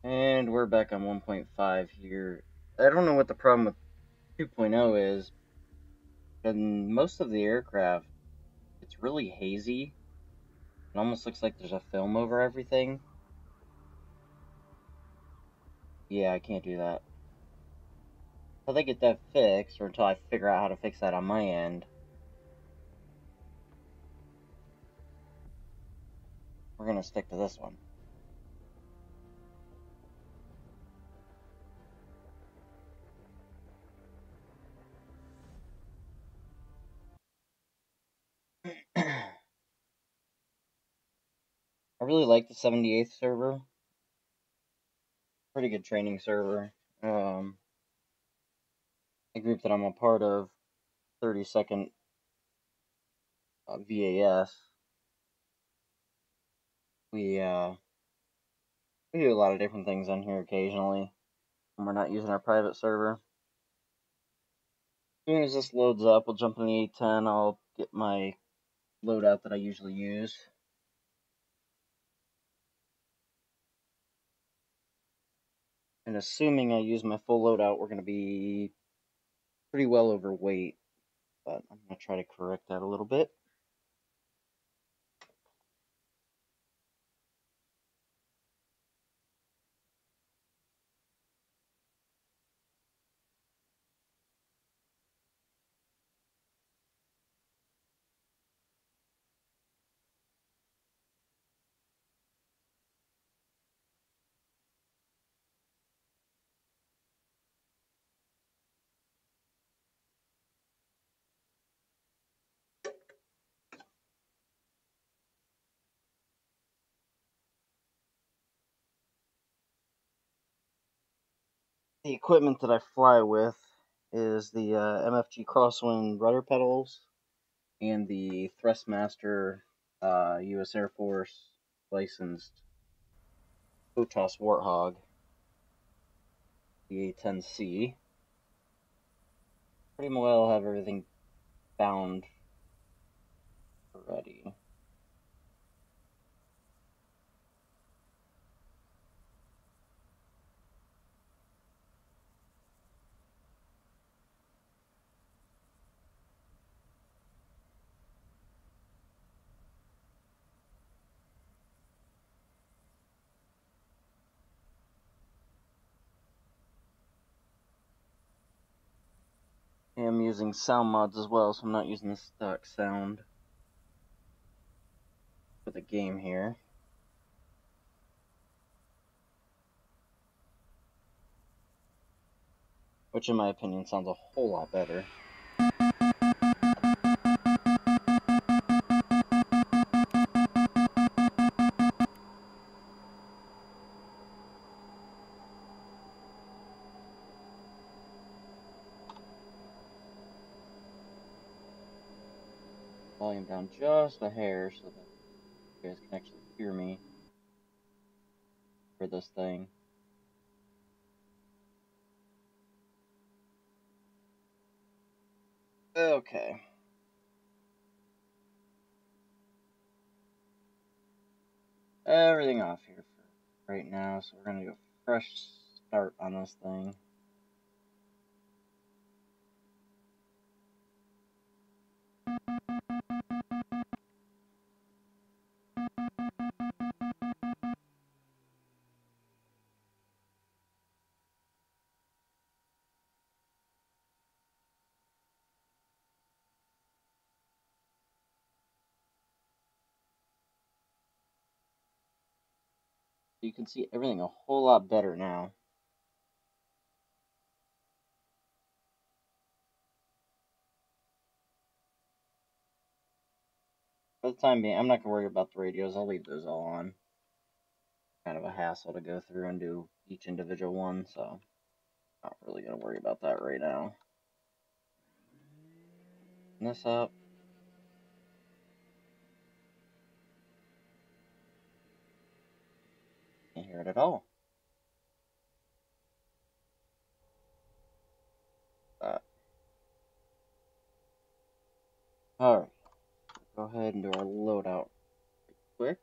And we're back on 1.5 here. I don't know what the problem with 2.0 is. In most of the aircraft, it's really hazy. It almost looks like there's a film over everything. Yeah, I can't do that. Until they get that fixed, or until I figure out how to fix that on my end, we're going to stick to this one. I really like the 78th server. Pretty good training server. The group that I'm a part of, 32nd VAS, we do a lot of different things on here occasionally when we're not using our private server. As soon as this loads up, we'll jump in the A10. I'll get my loadout that I usually use. And assuming I use my full loadout, we're going to be pretty well overweight. But I'm going to try to correct that a little bit. The equipment that I fly with is the MFG Crosswind rudder pedals and the Thrustmaster U.S. Air Force licensed HOTAS Warthog, the A10C. Pretty well have everything bound already. I'm using sound mods as well, so I'm not using the stock sound for the game here. Which in my opinion sounds a whole lot better. Volume down just a hair so that you guys can actually hear me for this thing. Okay. Everything off here for right now, so we're gonna do a fresh start on this thing. You can see everything a whole lot better now. For the time being, I'm not gonna worry about the radios. I'll leave those all on. Kind of a hassle to go through and do each individual one, so not really gonna worry about that right now. This up. Can't hear it at all. Alright, go ahead and do our loadout quick.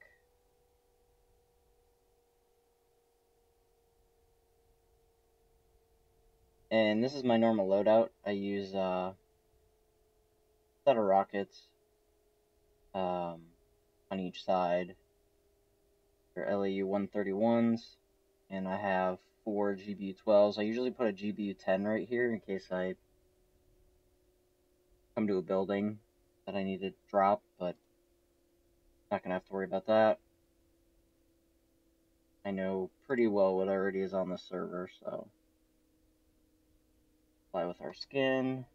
And this is my normal loadout. I use a set of rockets on each side. They're LAU 131s, and I have 4 GBU-12s. I usually put a GBU-10 right here in case I come to a building that I need to drop, but not gonna have to worry about that. I know pretty well what already is on the server, so fly with our skin.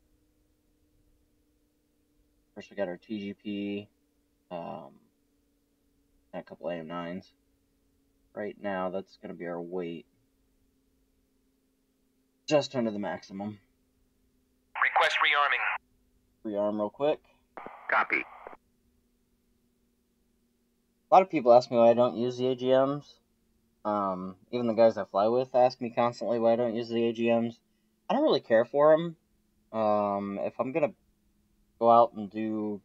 First we got our TGP, and a couple AM9s. Right now that's gonna be our weight. Just under the maximum. Request rearming. Rearm real quick. Copy. A lot of people ask me why I don't use the AGMs. Even the guys I fly with ask me constantly why I don't use the AGMs. I don't really care for them. If I'm gonna go out and do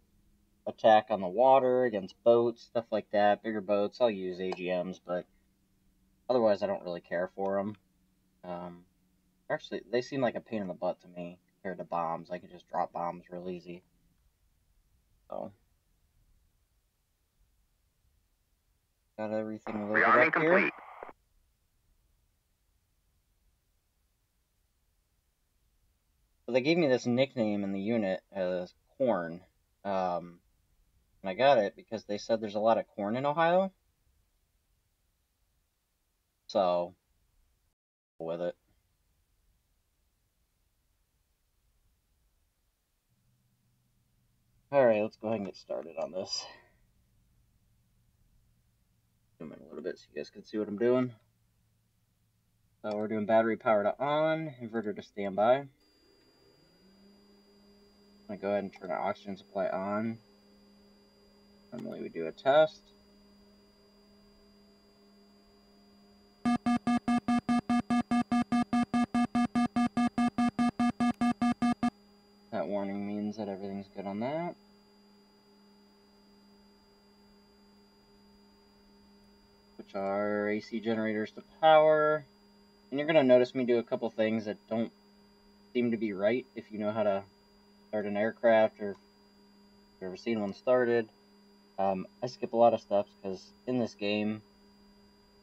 attack on the water against boats, stuff like that, bigger boats, I'll use AGMs, but otherwise I don't really care for them. Actually, they seem like a pain in the butt to me compared to bombs. I can just drop bombs real easy. So, got everything loaded Rearming up complete. here. So they gave me this nickname in the unit as Corn. And I got it because they said there's a lot of corn in Ohio. So, with it. Alright, let's go ahead and get started on this. Zoom in a little bit so you guys can see what I'm doing. So we're doing battery power to on, inverter to standby. I'm going to go ahead and turn our oxygen supply on. Normally we do a test. That warning means that everything's good on that. Switch our AC generators to power. And you're going to notice me do a couple things that don't seem to be right if you know how to start an aircraft or if you've ever seen one started. I skip a lot of steps because in this game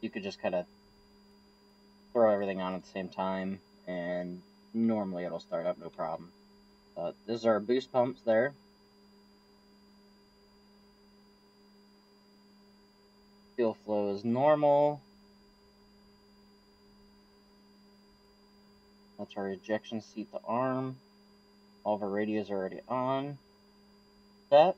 you could just kind of throw everything on at the same time and normally it'll start up no problem. These are our boost pumps there. Fuel flow is normal. That's our ejection seat to arm. All of our radios are already on. Set.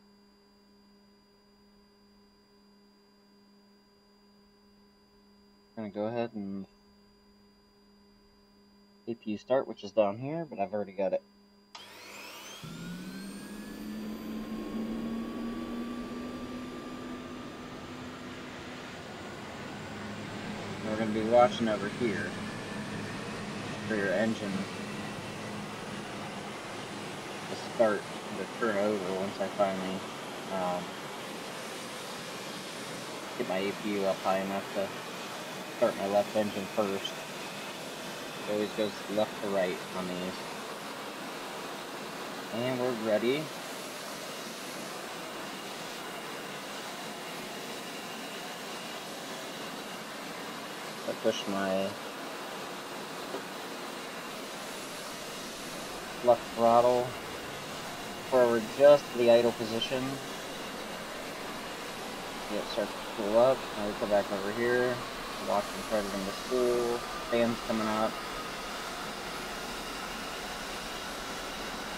I'm going to go ahead and APU start, which is down here, but I've already got it. We're going to be watching over here for your engine to start to turn over once I finally get my APU up high enough to start my left engine first. It always goes left to right on these. And we're ready. I push my left throttle forward just to the idle position. It starts to cool up. Now we go back over here. Watch them started in the school. Fans coming up.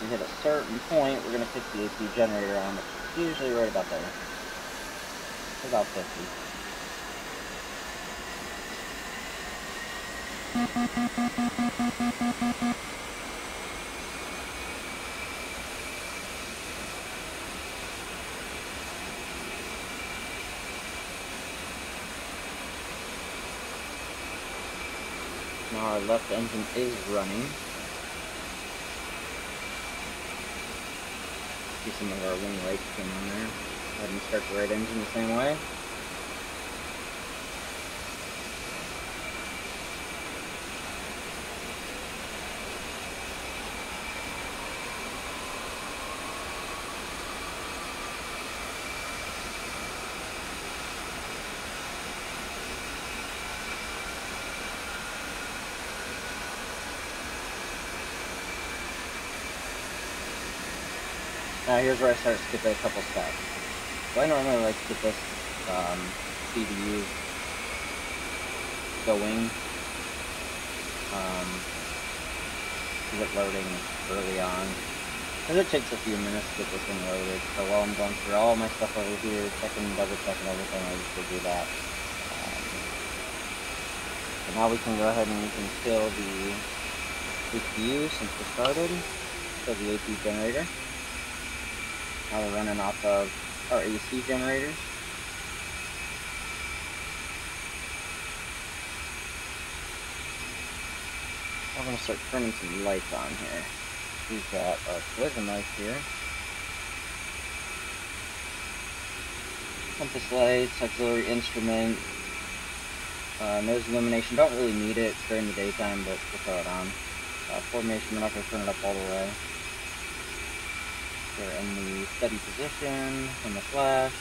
We hit a certain point, we're going to kick the AC generator on, which is usually right about there. About 50. Now our left engine is running. See some of our wing lights come on there. Go ahead and start the right engine the same way. Now here's where I start skipping a couple steps. So I normally like to get this CPU going, to get loading early on. Because it takes a few minutes to get this thing loaded. So while I'm going through all my stuff over here, double checking everything, I usually do that. So now we can go ahead and we can kill the CPU since we started. Kill the AP generator. Now we're running off of our AC generators. I'm going to start turning some lights on here. We've got our collision lights here. Compass lights, auxiliary instrument, nose illumination. Don't really need it during the daytime, but we'll throw it on. Formation, we're not going to turn it up all the way. We're in the steady position, on the flash.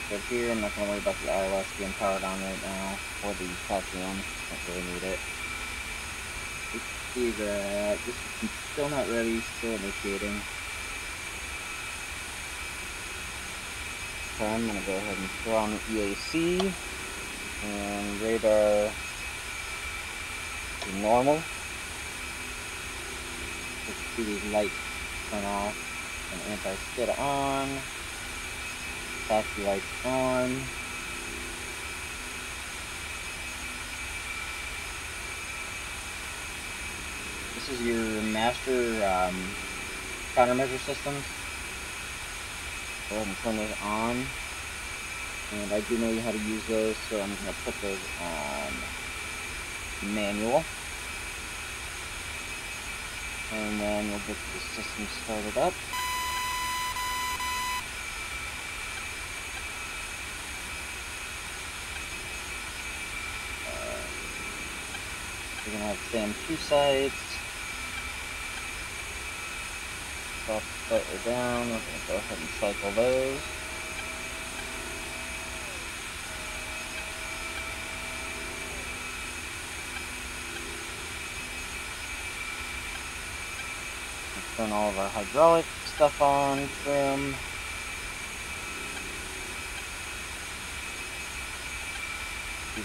Good here, I'm not going to worry about the ILS being powered on right now, or the calcium, don't really need it. You can see that this is still not ready, still initiating. So I'm going to go ahead and throw on the EAC, and radar to normal. You can see these lights turn off, and anti-skid on. Taxi lights on. This is your master countermeasure systems. Go ahead and turn those on. And I do know how to use those, so I'm going to put those on manual. And then we'll get the system started up. We're going to have SAM 2 sites. Drop slightly down. We're going to go ahead and cycle those. Turn all of our hydraulic stuff on, trim.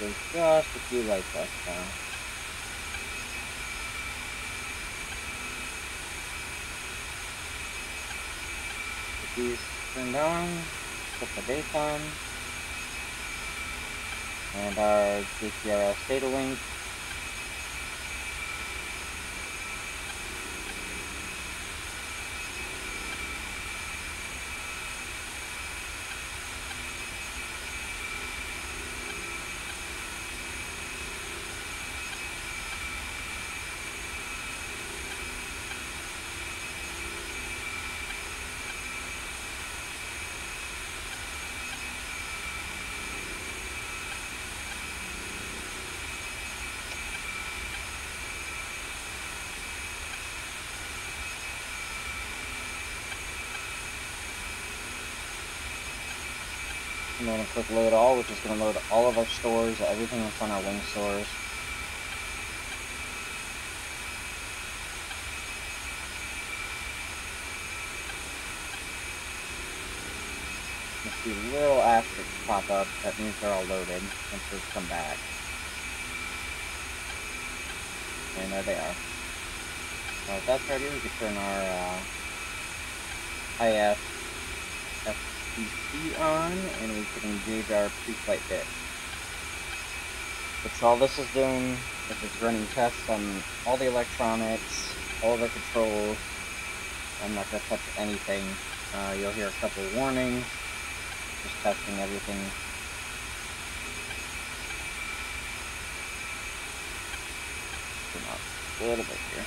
There's just a few lights left now. Get these turned on, put the daytime, and our DCS data link. I'm going to click load all, which is going to load all of our stores, everything that's on our wing stores. You see little asterisks pop up, that means they're all loaded once those come back. And there they are. So if that's ready, we can turn our IF FCC on, and we can engage our pre-flight bit. Which all this is doing is it's running tests on all the electronics, all of our controls. I'm not going to touch anything. You'll hear a couple of warnings. Just testing everything. Zoom out a little bit here.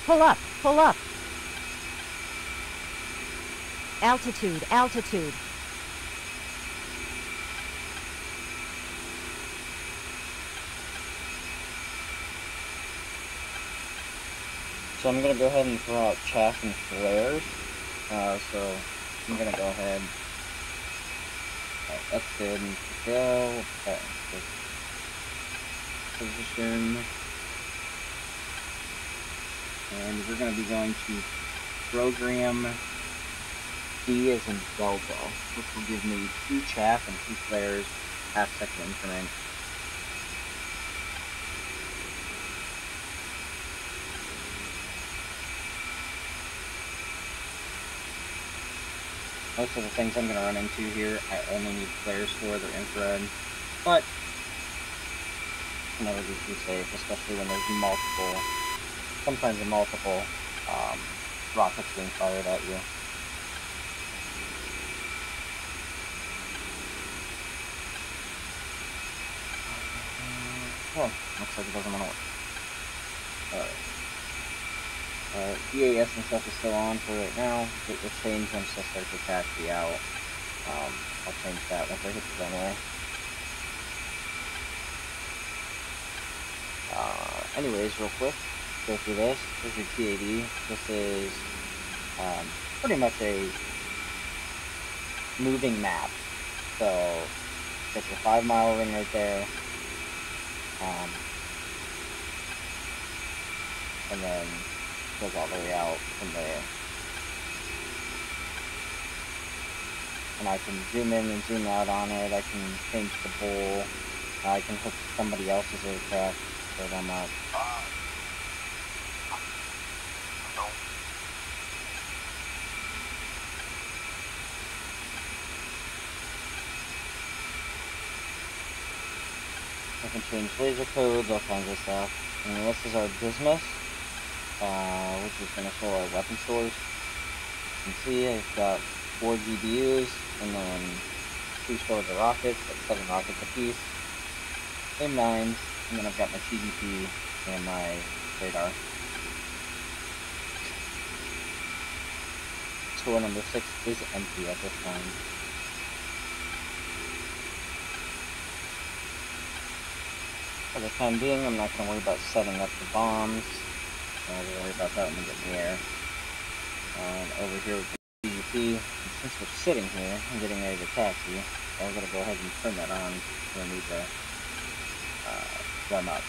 Pull up, pull up. Altitude, altitude. So I'm going to go ahead and throw out chaff and flares. So I'm going to go ahead. Alright, that's good. And to go. Okay, position. And we're going to be going to program D as in Delta, which will give me 2 chaff and 2 flares, half-second increment. Most of the things I'm going to run into here, I only need flares for, they're infrared, but can never be too safe, especially when there's sometimes multiple rockets being fired at you. Oh, looks like it doesn't want to work. Alright. DAS and stuff is still on for right now. It will change once I start to taxi out. I'll change that once I hit the runway. Anyways, real quick, go through this. Here's your TAD. This is pretty much a moving map. So, got your 5-mile ring right there. And then goes all the way out from there. And I can zoom in and zoom out on it. I can change the bowl. I can hook somebody else's aircraft, so them up. I can change laser codes, all kinds of stuff. And this is our Dismas, which is going to show our weapon stores. You can see I've got 4 GBUs, and then 2 stores of rockets, that's 7 rockets apiece. M9s, and then I've got my TDP and my radar. Store number 6 is empty at this time. For the time being, I'm not going to worry about setting up the bombs. I'm going to worry about that when we get in the air. Over here with the TDP, since we're sitting here and getting ready to taxi, I'm going to go ahead and turn that on so I need to warm up.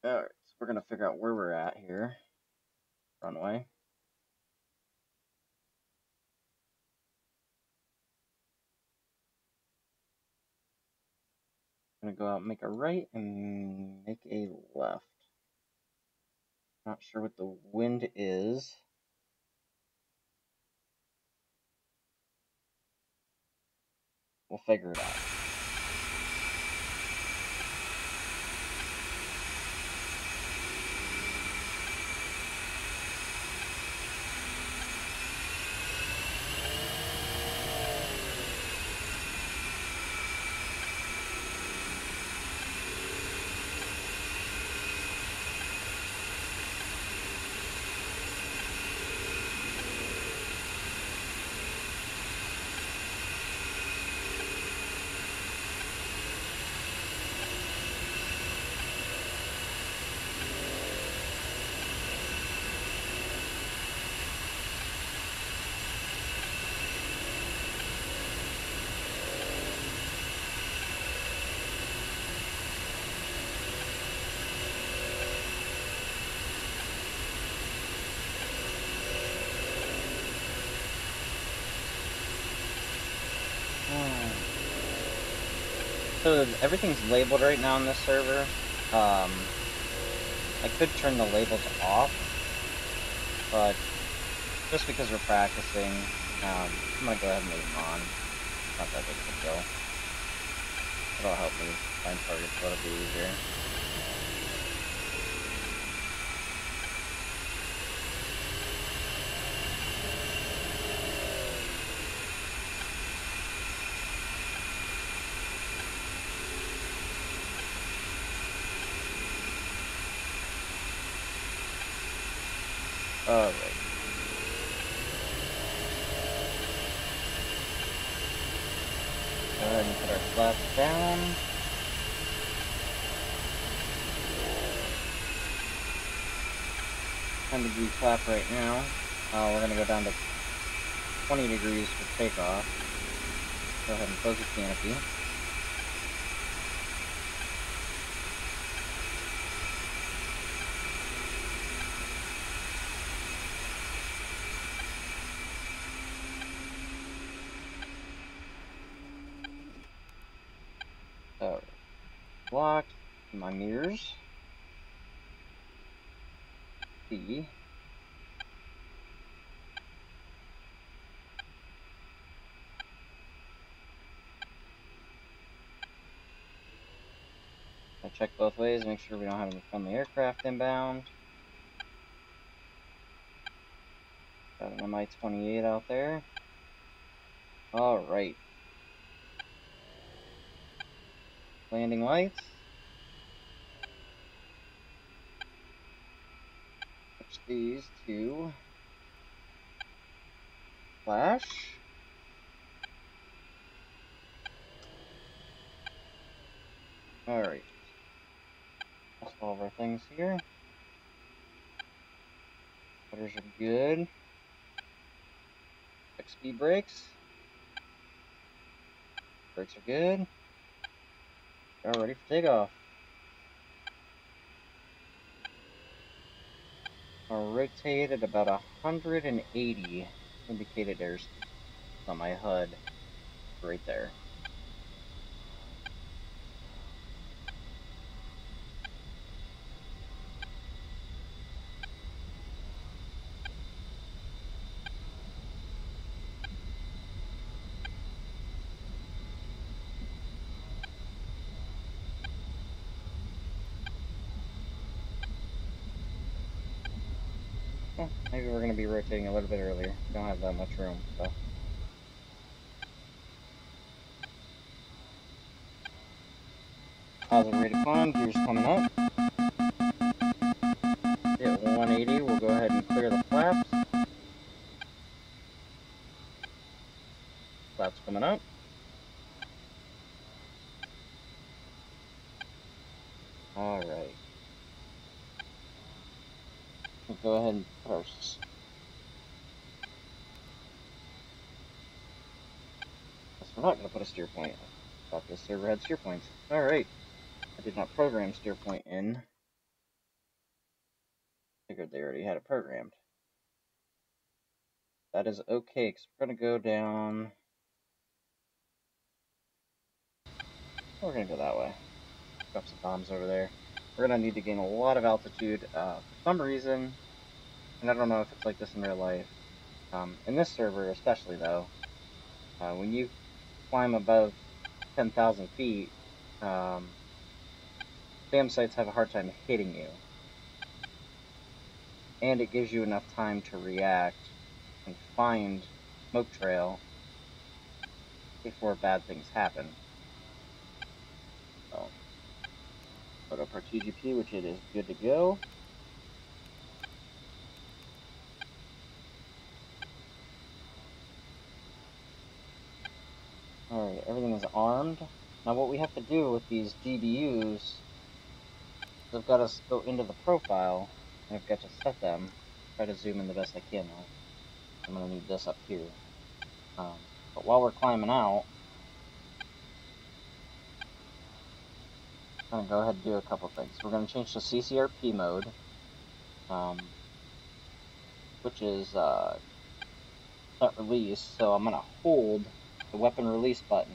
Alright, so we're going to figure out where we're at here. Runway. I'm going to go out and make a right and make a left. Not sure what the wind is. We'll figure it out. So everything's labeled right now on this server. I could turn the labels off, but just because we're practicing, I'm gonna go ahead and leave them on. Not that big of a deal. It'll help me find targets a little bit easier. Alright. Go ahead and put our flaps down. $10-degree flap right now. We're going to go down to 20 degrees for takeoff. Go ahead and close the canopy. Alright. Block my mirrors. C. I check both ways, make sure we don't have any friendly aircraft inbound. Got an Mi-28 out there. Alright. Landing lights. Switch these to flash. Alright. That's all of our things here. Motors are good. Check speed brakes. Brakes are good. All ready for takeoff. I'll rotate at about 180 indicated airspeed on my HUD. Right there. Maybe we're going to be rotating a little bit earlier. Don't have that much room, so. Positive rate of climb, gears coming up. Hit 180, we'll go ahead and clear the flaps. Flaps coming up. Alright. We'll go ahead and put our... We're not going to put a steer point. I thought this server had steer points. Alright. I did not program steer point in. Figured they already had it programmed. That is okay, because we're going to go down... We're going to go that way. Drop some bombs over there. We're going to need to gain a lot of altitude. For some reason, and I don't know if it's like this in real life, in this server especially though, when you climb above 10,000 feet, spam sites have a hard time hitting you. And it gives you enough time to react and find smoke trail before bad things happen. So, put up our TGP, which it is good to go. Alright, everything is armed. Now what we have to do with these GBUs is I've got to go into the profile, and I've got to set them. Try to zoom in the best I can though. I'm going to need this up here. But while we're climbing out, I'm going to go ahead and do a couple things. We're going to change to CCRP mode, which is set release. So I'm going to hold the weapon release button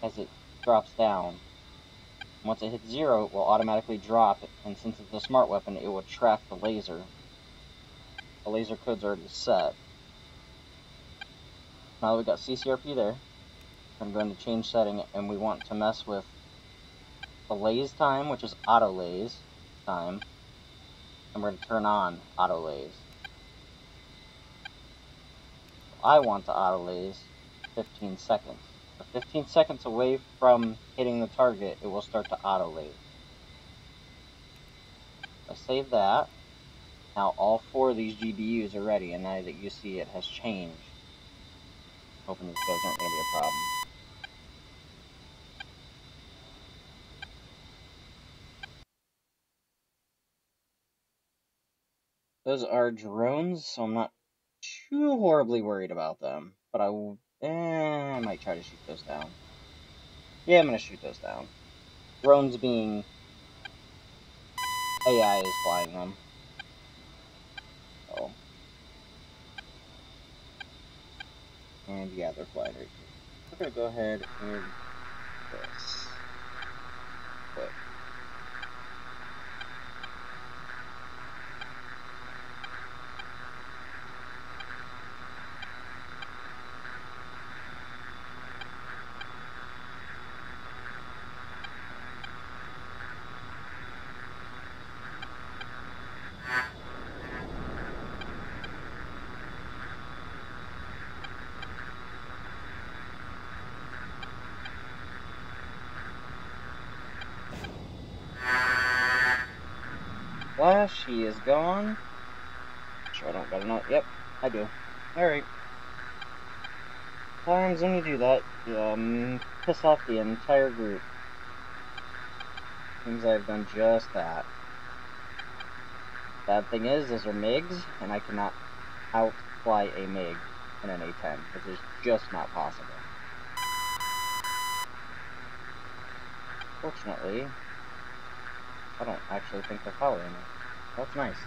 as it drops down. Once it hits 0, it will automatically drop it, and since it's a smart weapon, it will track the laser. The laser code's already set. Now that we've got CCRP there, I'm going to change setting, and we want to mess with the laze time, which is auto laze time, and we're going to turn on auto laze. I want the auto laze 15 seconds. So 15 seconds away from hitting the target, it will start to auto laze. I save that, Now all 4 of these GBUs are ready, and now that you see it has changed. Hoping these guys aren't going to be a problem. Those are drones, so I'm not too horribly worried about them. But I might try to shoot those down. Yeah, I'm going to shoot those down. Drones being AI is flying them. So. And yeah, they're flying right here. We're going to go ahead and this. Quick. Flash, he is gone. Sure I don't got enough. Yep, I do. Alright. Times when you do that, piss off the entire group. Seems I've done just that. Bad thing is, those are MiGs, and I cannot outfly a MiG in an A-10, which is just not possible. Fortunately, I don't actually think they're following me. That's nice.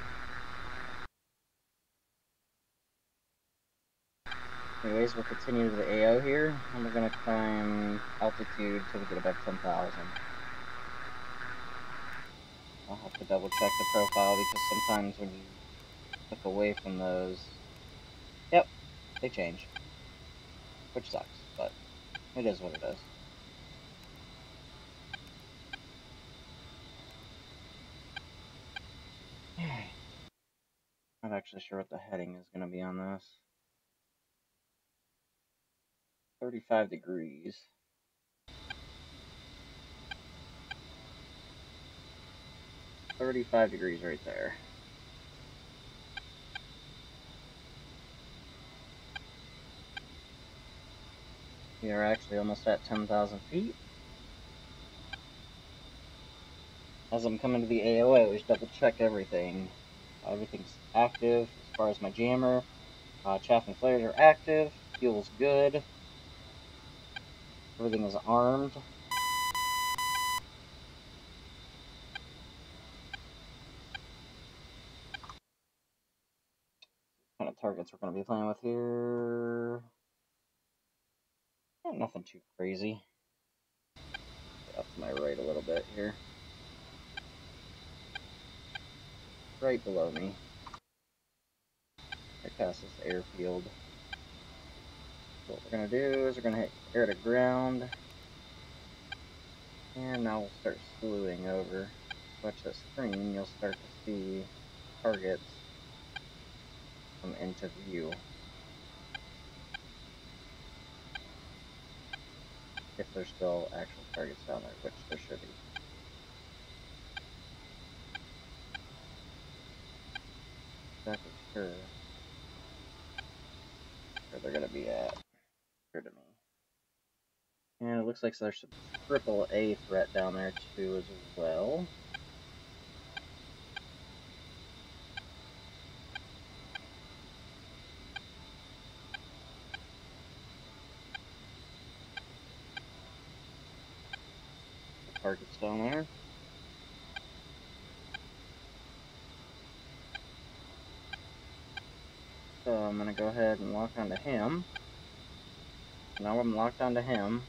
Anyways, we'll continue to the AO here, and we're going to climb altitude till we get above 10,000. I'll have to double check the profile, because sometimes when you click away from those... Yep, they change. Which sucks, but it is what it is. Not actually sure what the heading is going to be on this. 35 degrees. $35 degrees right there. We are actually almost at 10,000 feet. As I'm coming to the AO, I always double check everything. Everything's active as far as my jammer. Chaff and flares are active. Fuel's good. Everything is armed. What kind of targets we're going to be playing with here? Yeah, nothing too crazy. Get up to my right a little bit here. Right below me. Right past this airfield. So what we're going to do is we're going to hit air to ground. And now we'll start slewing over. Watch that screen, you'll start to see targets come into view. If there's still actual targets down there, which there should be. Exactly sure where they're going to be at. Clear to me. And it looks like there's a AAA threat down there too as well. The target's down there. So I'm going to go ahead and lock onto him. Now I'm locked onto him.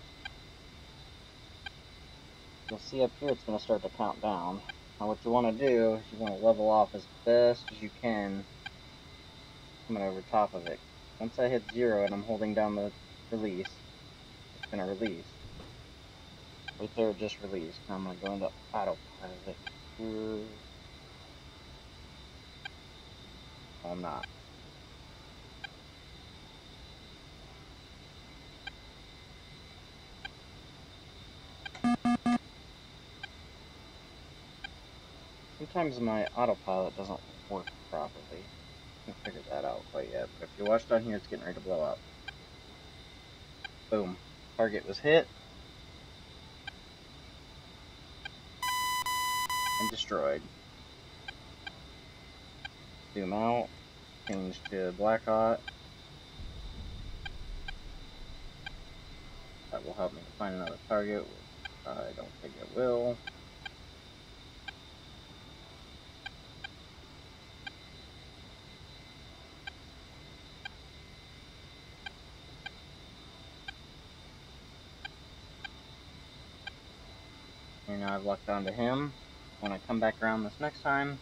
You'll see up here it's going to start to count down. Now what you want to do is you want to level off as best as you can coming over top of it. Once I hit 0 and I'm holding down the release, it's going to release. Right there it just released. Now I'm going to go into autopilot. Oh, I'm not. Sometimes my autopilot doesn't work properly. I haven't figured that out quite yet, but if you watch down here, it's getting ready to blow up. Boom. Target was hit. And destroyed. Zoom out. Change to black hot. That will help me to find another target, which I don't think it will. And now I've locked onto him. When I come back around this next time,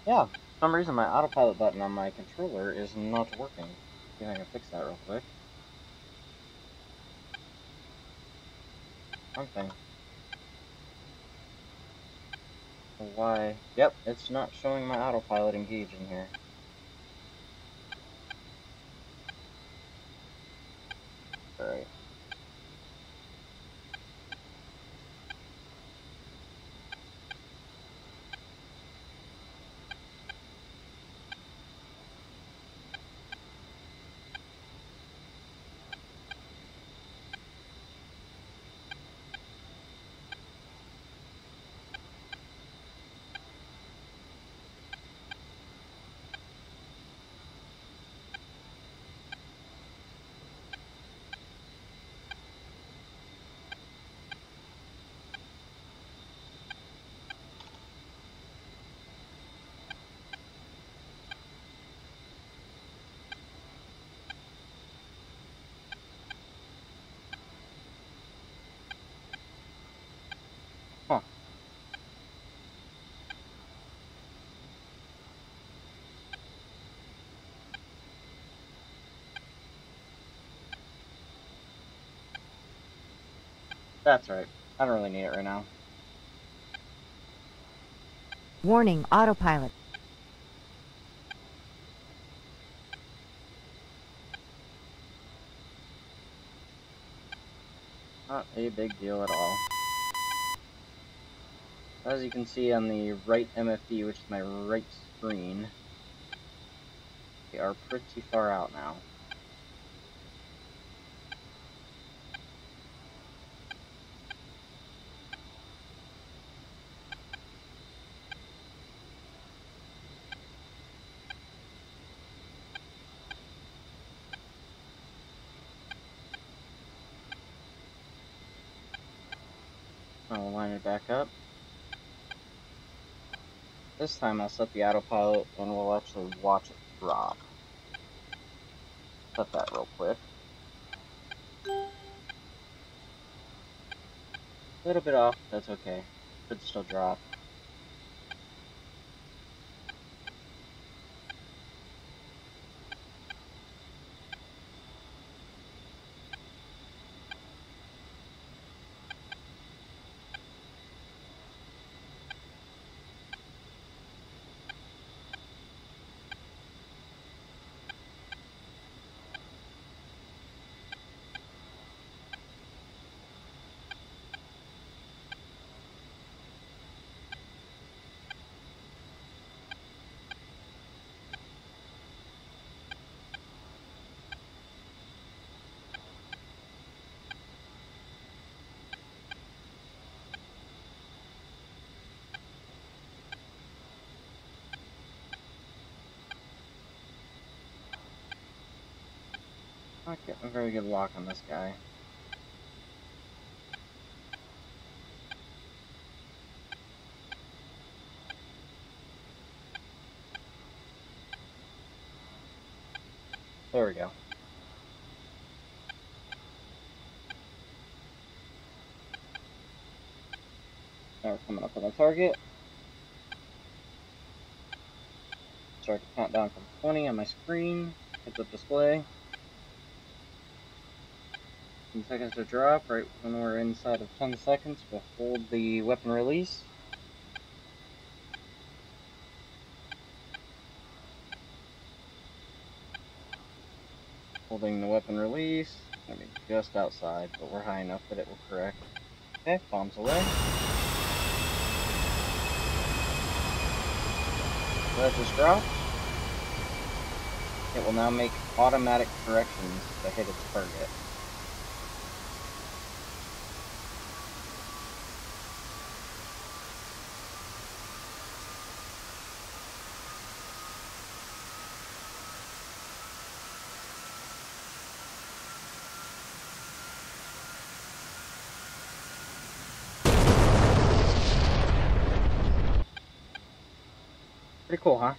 yeah, for some reason my autopilot button on my controller is not working. See if I can fix that real quick. Wrong thing. Why? Yep, it's not showing my autopilot engaged in here. Alright. Huh. That's right. I don't really need it right now. Warning, autopilot. Not a big deal at all. As you can see on the right MFD, which is my right screen, we are pretty far out now. I'll line it back up. This time I'll set the autopilot and we'll actually watch it drop. Set that real quick. A little bit off, that's okay. Should still drop. Not getting a very good lock on this guy. There we go. Now we're coming up on the target. Start to count down from 20 on my screen. Heads up display. 10 seconds to drop. Right when we're inside of 10 seconds, we'll hold the weapon release. Holding the weapon release. I mean, just outside, but we're high enough that it will correct. Okay, bombs away. So that just dropped. It will now make automatic corrections to hit its target. Pretty cool, huh?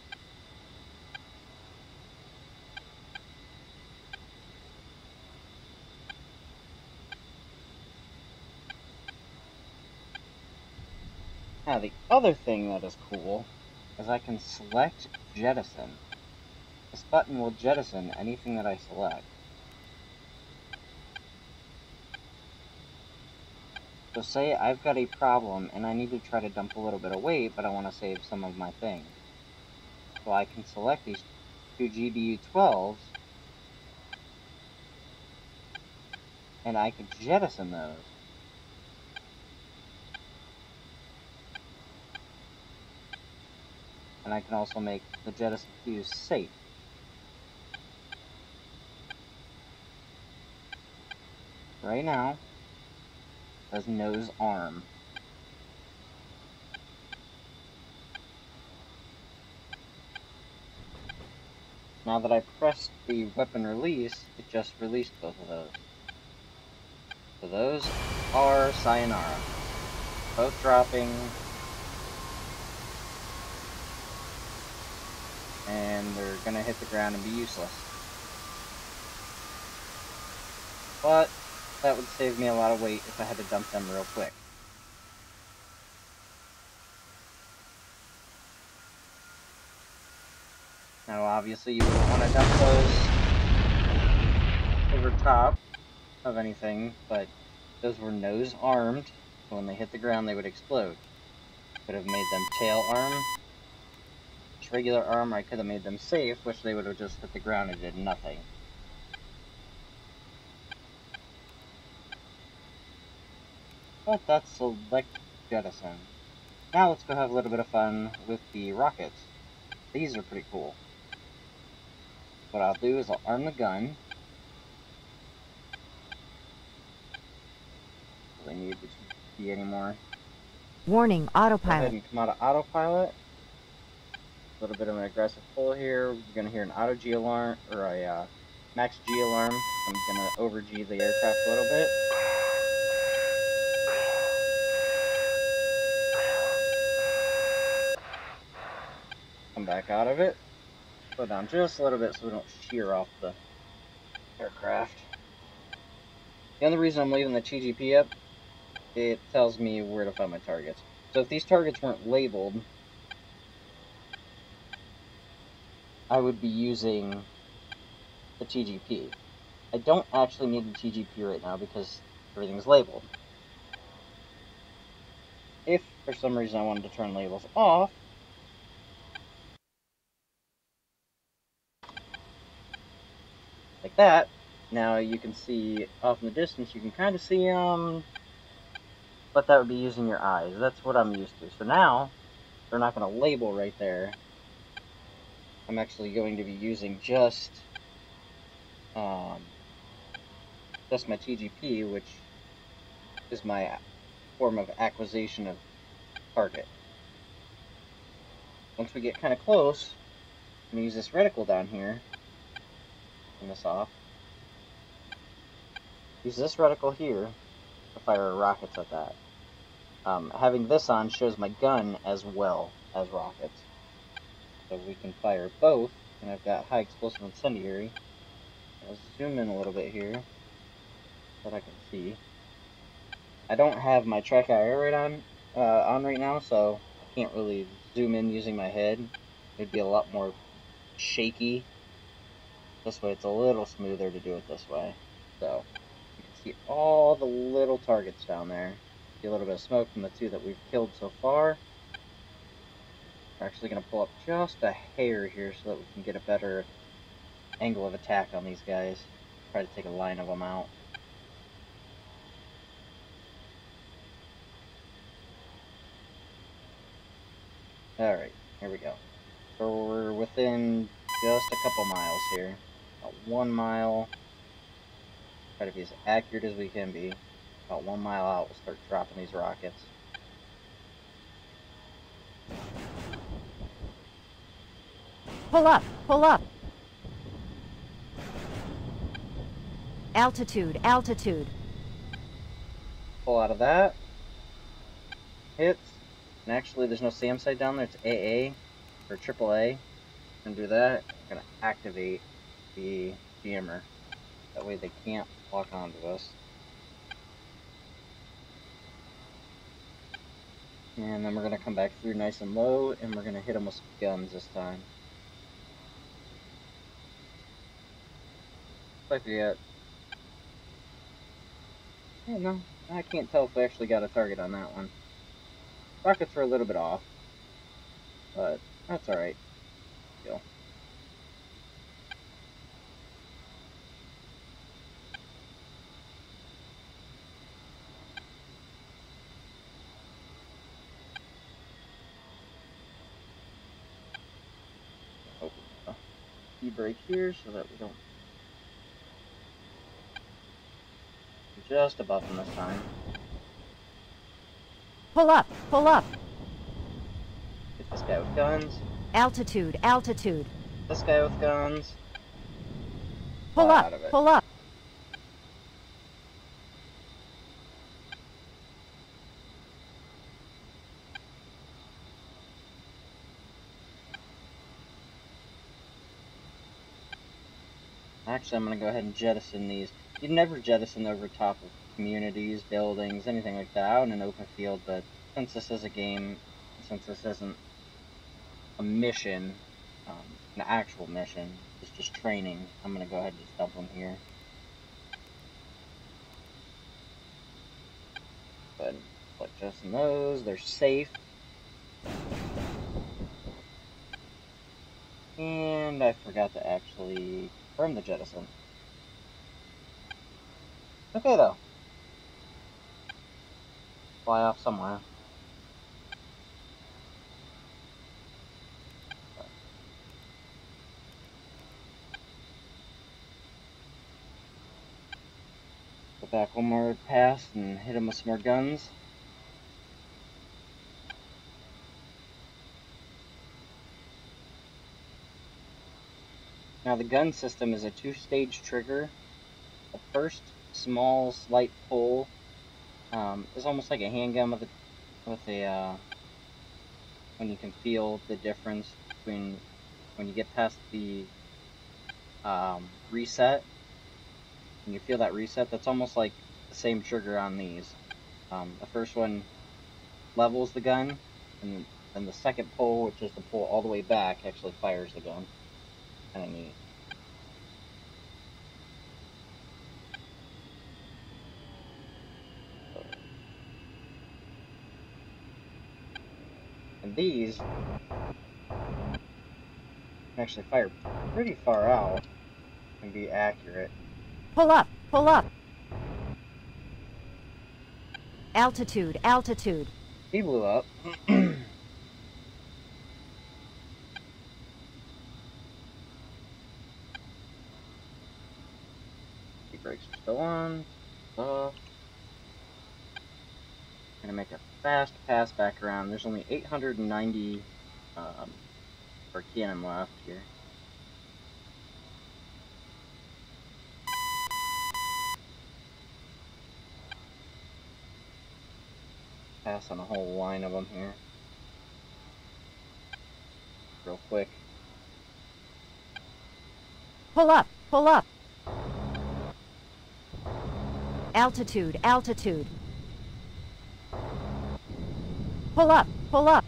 Now, the other thing that is cool is I can select jettison. This button will jettison anything that I select. So say I've got a problem and I need to try to dump a little bit of weight, but I want to save some of my things. So I can select these two GDU-12s and I can jettison those. And I can also make the jettison fuse safe. Right now, it says nose arm. Now that I pressed the weapon release, it just released both of those. So those are sayonara. Both dropping. And they're gonna hit the ground and be useless. But that would save me a lot of weight if I had to dump them real quick. Now obviously you wouldn't want to dump those over top of anything, but those were nose armed, so when they hit the ground they would explode. Could have made them tail arm, just regular arm, or I could have made them safe, which they would have just hit the ground and did nothing. But that's select jettison. Now let's go have a little bit of fun with the rockets. These are pretty cool. What I'll do is I'll arm the gun. Don't really need the GP anymore. Warning, Go ahead autopilot. and come out of autopilot. A little bit of an aggressive pull here. You're gonna hear an auto G alarm or a max G alarm. I'm gonna over G the aircraft a little bit. Come back out of it. Slow down just a little bit so we don't shear off the aircraft. The only reason I'm leaving the TGP up, it tells me where to find my targets. So if these targets weren't labeled, I would be using the TGP. I don't actually need the TGP right now because everything's labeled. If for some reason I wanted to turn labels off, like that, now you can see off in the distance, you can kind of see but that would be using your eyes. That's what I'm used to. So now, they're not going to label right there. I'm actually going to be using just my TGP, which is my form of acquisition of target. Once we get kind of close, I'm going to use this reticle down here. Turn this off. Use this reticle here to fire rockets at that. Having this on shows my gun as well as rockets. So we can fire both, and I've got high explosive incendiary. I'll zoom in a little bit here so that I can see. I don't have my track IR right on, on right now, so I can't really zoom in using my head. It'd be a lot more shaky. This way it's a little smoother to do it this way. So you can see all the little targets down there. See a little bit of smoke from the two that we've killed so far. We're actually going to pull up just a hair here so that we can get a better angle of attack on these guys. Try to take a line of them out. Alright, here we go. So we're within just a couple miles here. About 1 mile. Try to be as accurate as we can be. About 1 mile out, we'll start dropping these rockets. Pull up, pull up. Altitude, altitude. Pull out of that. Hits. And actually, there's no SAM site down there. It's AA or AAA. I'm gonna do that. I'm gonna activate the jammer. That way they can't lock onto us. And then we're gonna come back through nice and low, and we're gonna hit them with some guns this time. Looks like we got... Yeah, no, I can't tell if we actually got a target on that one. Rockets were a little bit off, but that's alright. Still. Open the e-brake here so that we don't... Just above them this time. Pull up, pull up. Hit this guy with guns. Altitude, altitude. This guy with guns. Pull Fly up, out of it. pull up. Actually, I'm going to go ahead and jettison these. You'd never jettison over top of communities, buildings, anything like that out in an open field, but since this is a game, since this isn't a mission, an actual mission, it's just training, I'm going to go ahead and just dump them here. Go ahead and select jettison those. They're safe. And I forgot to actually confirm the jettison. Okay, though. Fly off somewhere. Go back one more pass and hit him with some more guns. Now the gun system is a 2-stage trigger. The first small slight pull is almost like a handgun with a when you can feel the difference between when you get past the reset. When you feel that reset, that's almost like the same trigger on these. The first one levels the gun, and then the second pull, which is the pull all the way back, actually fires the gun. Kind of neat. And these actually fire pretty far out and be accurate. Pull up, pull up. Altitude, altitude. He blew up. Brakes are still on. Off. Gonna make a fast pass back around. There's only 890 per cannon left here. Pass on a whole line of them here. Real quick. Pull up, pull up. Altitude, altitude. Pull up. Pull up.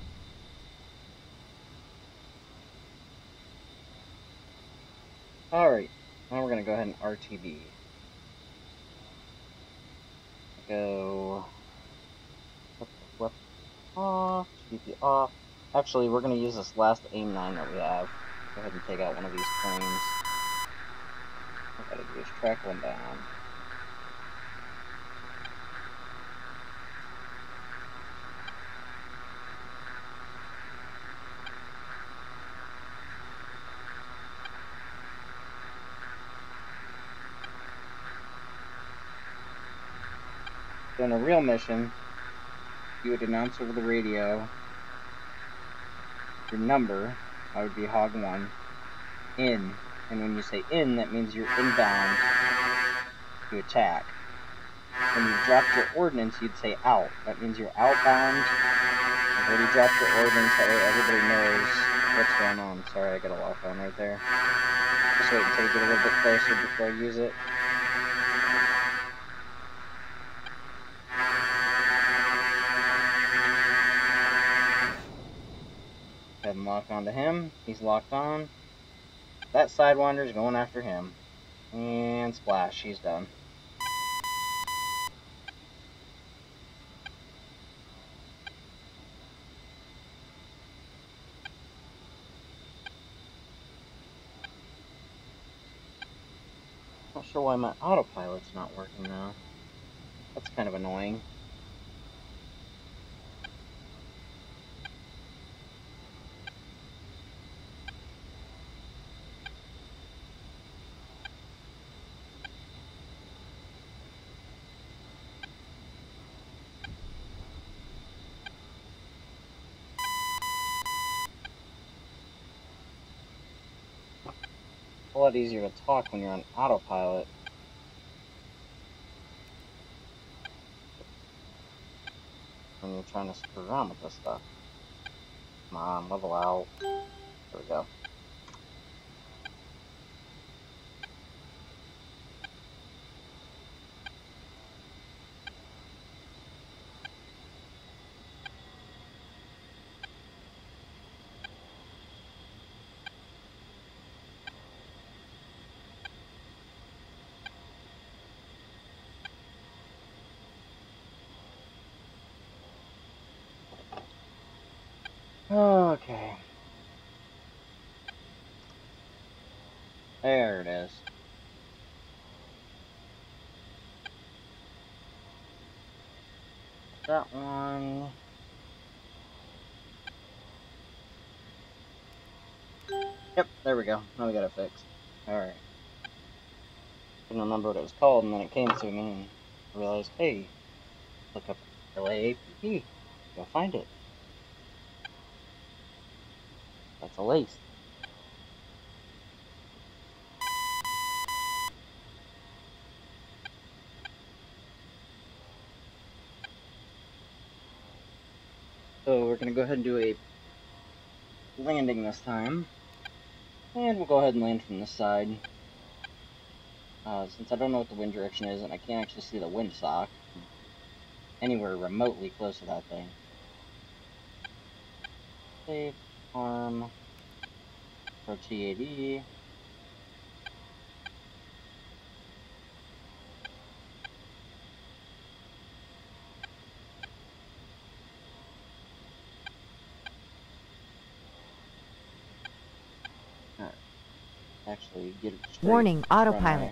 Alright, now we're going to go ahead and RTB. Go... Weapon off, GDP off. Actually, we're going to use this last AIM-9 that we have. Go ahead and take out one of these planes. What I gotta do is track one down. So in a real mission, you would announce over the radio your number. I would be Hog 1. In. And when you say in, that means you're inbound to attack. When you dropped your ordnance, you'd say out. That means you're outbound. You've already dropped your ordnance. That way everybody knows what's going on. Sorry, I got a lock on right there. Just wait until we get a little bit closer before I use it. Go ahead and lock onto him. He's locked on. That Sidewinder's going after him. And splash, he's done. Not sure why my autopilot's not working now. That's kind of annoying. A lot easier to talk when you're on autopilot. When you're trying to screw around with this stuff. Come on, level out. There we go. Okay. There it is. That one. Yep, there we go. Now we got it fixed. Alright. Couldn't remember what it was called, and then it came to me, and I realized, hey, look up LAAPP. Go find it. That's a lace. So we're going to go ahead and do a landing this time. And we'll go ahead and land from this side. Since I don't know what the wind direction is, and I can't actually see the windsock anywhere remotely close to that thing. Save, arm, pro TAD. Alright. Actually, get it straight. Warning, autopilot.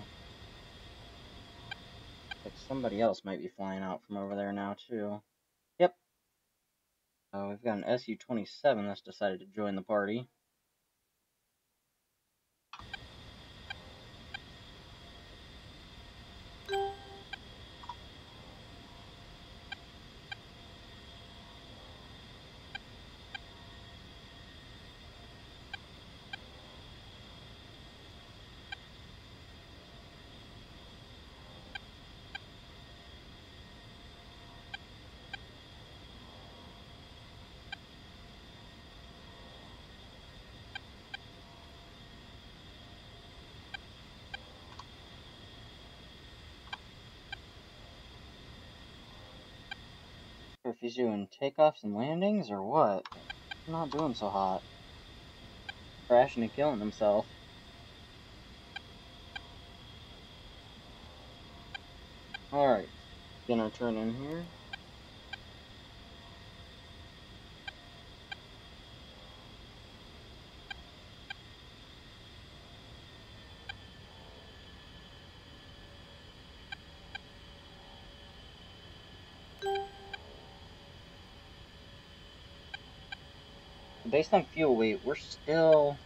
Like somebody else might be flying out from over there now, too. Yep. We've got an SU-27 that's decided to join the party. if he's doing takeoffs and landings or what. I'm not doing so hot. Crashing and killing himself. Alright, begin our turn in here. Based on fuel weight, we're still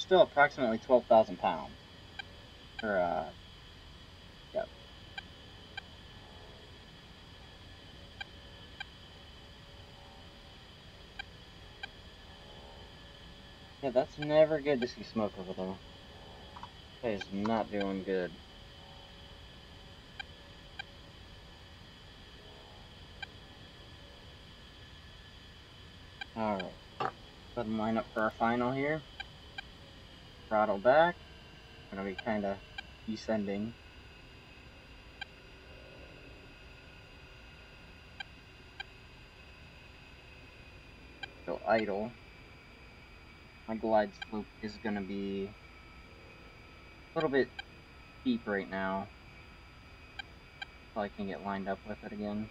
approximately 12,000 pounds. Or, yep. Yeah, that's never good to see smoke over there. That is not doing good. Alright. Go ahead and line up for our final here. Throttle back. Gonna be kinda descending. Go idle. My glide slope is gonna be a little bit steep right now. So I can get lined up with it again.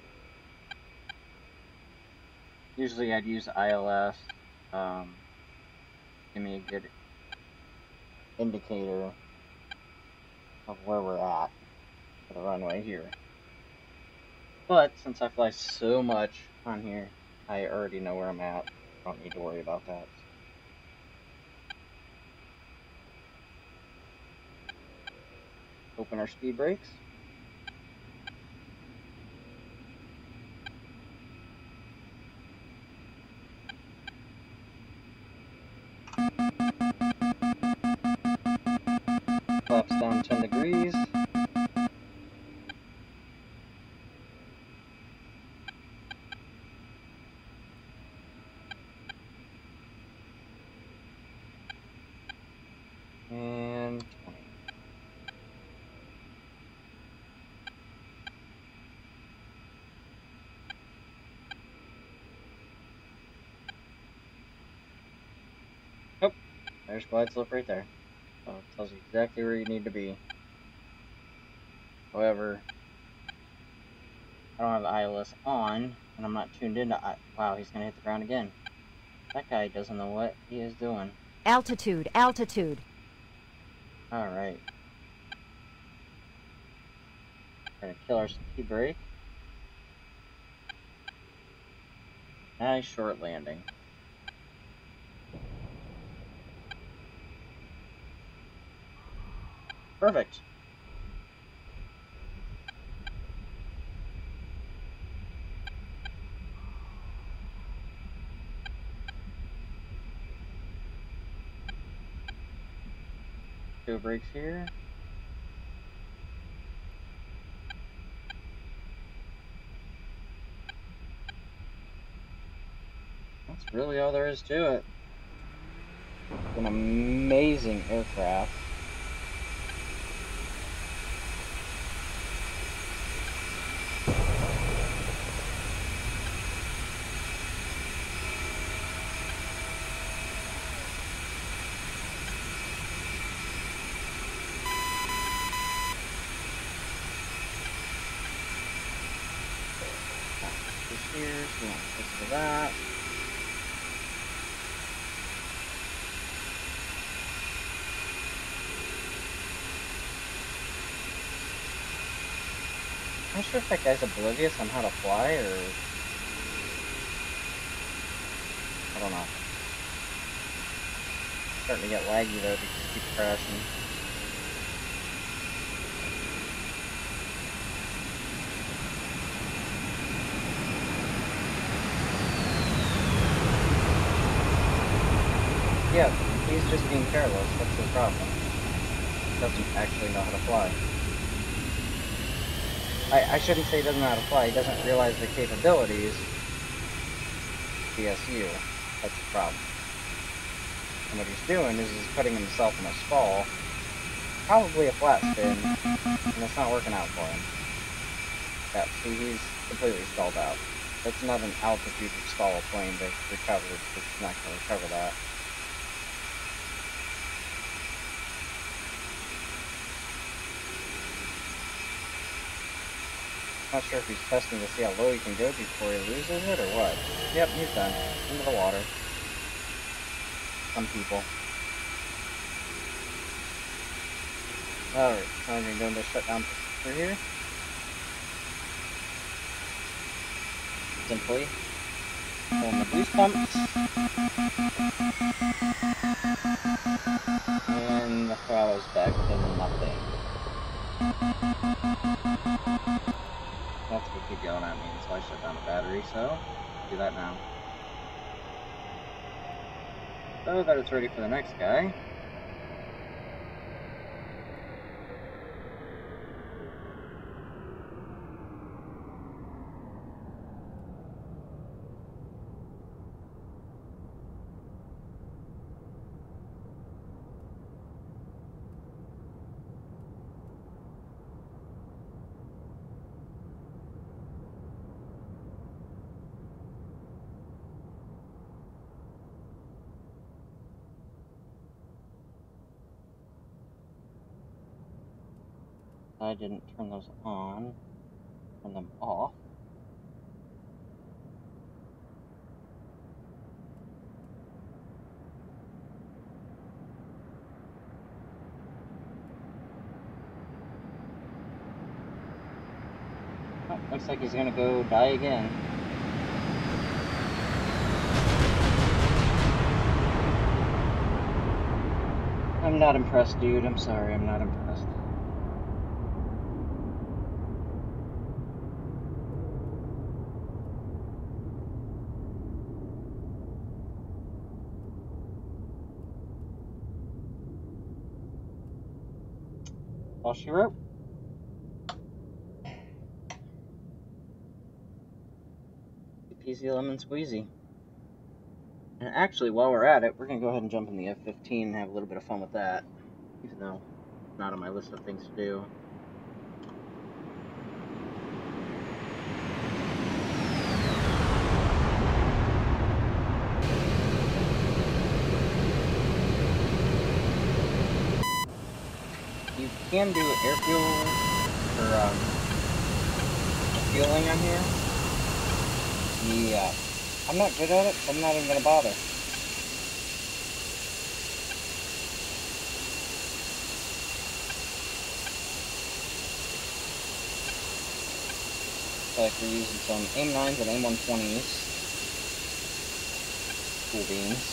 Usually I'd use ILS. Give me a good indicator of where we're at for the runway here. But since I fly so much on here, I already know where I'm at. Don't need to worry about that. Open our speed brakes. Flaps down 10 degrees. And 20. Oh, there's glide slope right there. So it tells you exactly where you need to be. However, I don't have the ILS on, and I'm not tuned into. Wow, he's gonna hit the ground again. That guy doesn't know what he is doing. Altitude, altitude. Alright. Gonna kill our speed brake. Nice short landing. Perfect. Two brakes here. That's really all there is to it. It's an amazing aircraft. Here, so we want this to that. I'm not sure if that guy's oblivious on how to fly, or I don't know. Starting to get laggy though because it keeps crashing. Yeah, he's just being careless. That's his problem. He doesn't actually know how to fly. I shouldn't say he doesn't know how to fly. He doesn't realize the capabilities of DSU. That's the problem. And what he's doing is he's putting himself in a stall. Probably a flat spin. And it's not working out for him. Yeah, see, he's completely stalled out. That's not an altitude to stall a plane to recover. It's not going to recover that. Not sure if he's testing to see how low he can go before he loses it or what. Yep, he's done. Into the water. Some people. Alright, so I'm going to go into shutdown procedure here. Simply pulling the boost pumps. And the throttle is back to nothing. That's what keep yelling at me, so I shut down the battery, so do that now. So that it's ready for the next guy. I didn't turn those on, turn them off. Oh, looks like he's gonna go die again. I'm not impressed, dude. I'm sorry, I'm not impressed. All she wrote. Easy lemon squeezy. And actually, while we're at it, we're gonna go ahead and jump in the F-15 and have a little bit of fun with that. Even though it's not on my list of things to do. You can do air fuel or fueling on here. Yeah. I'm not good at it, so I'm not even gonna bother. Like we're using some AIM-9s and AIM-120s. Cool beans.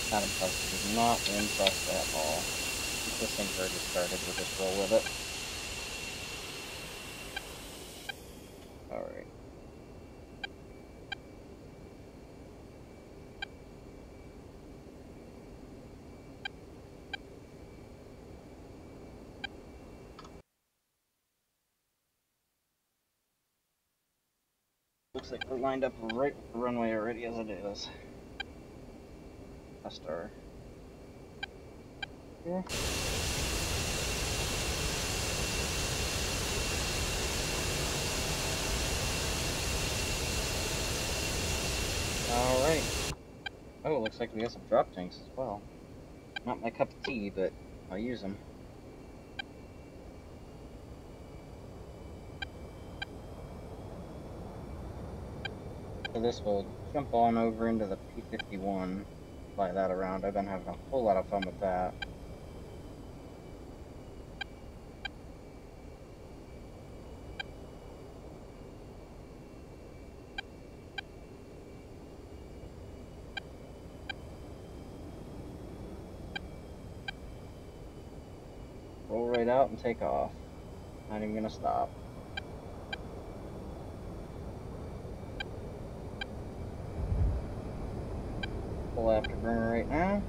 Not impressed. Not impressed at all. If this thing's already started, we'll just roll with it. Alright. Looks like we're lined up right with the runway already as it is. Test our here. Alright. Oh, looks like we got some drop tanks as well. Not my cup of tea, but I'll use them. So this will jump on over into the P-51, fly that around. I've been having a whole lot of fun with that. Roll right out and take off. Not even gonna stop. Full afterburner right now.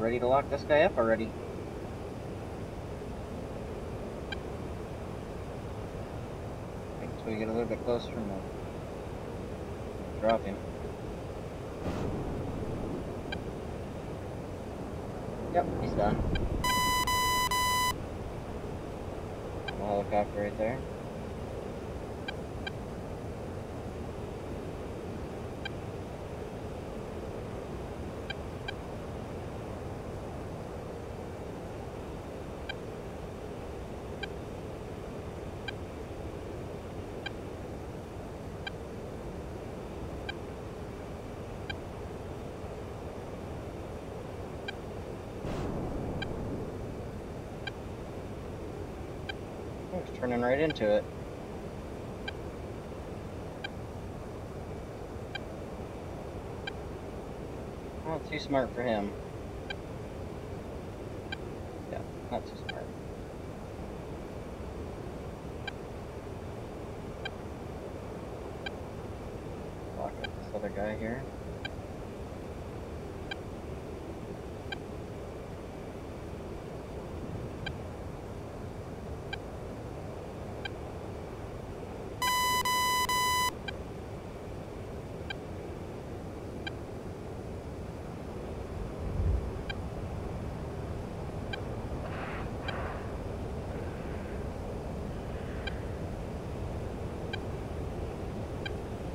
ready to lock this guy up already. Wait until we get a little bit closer and we'll drop him. Yep, he's done. A helicopter right there. Oh, it's turning right into it. Oh, too smart for him. Yeah, not too smart. Lock up this other guy here.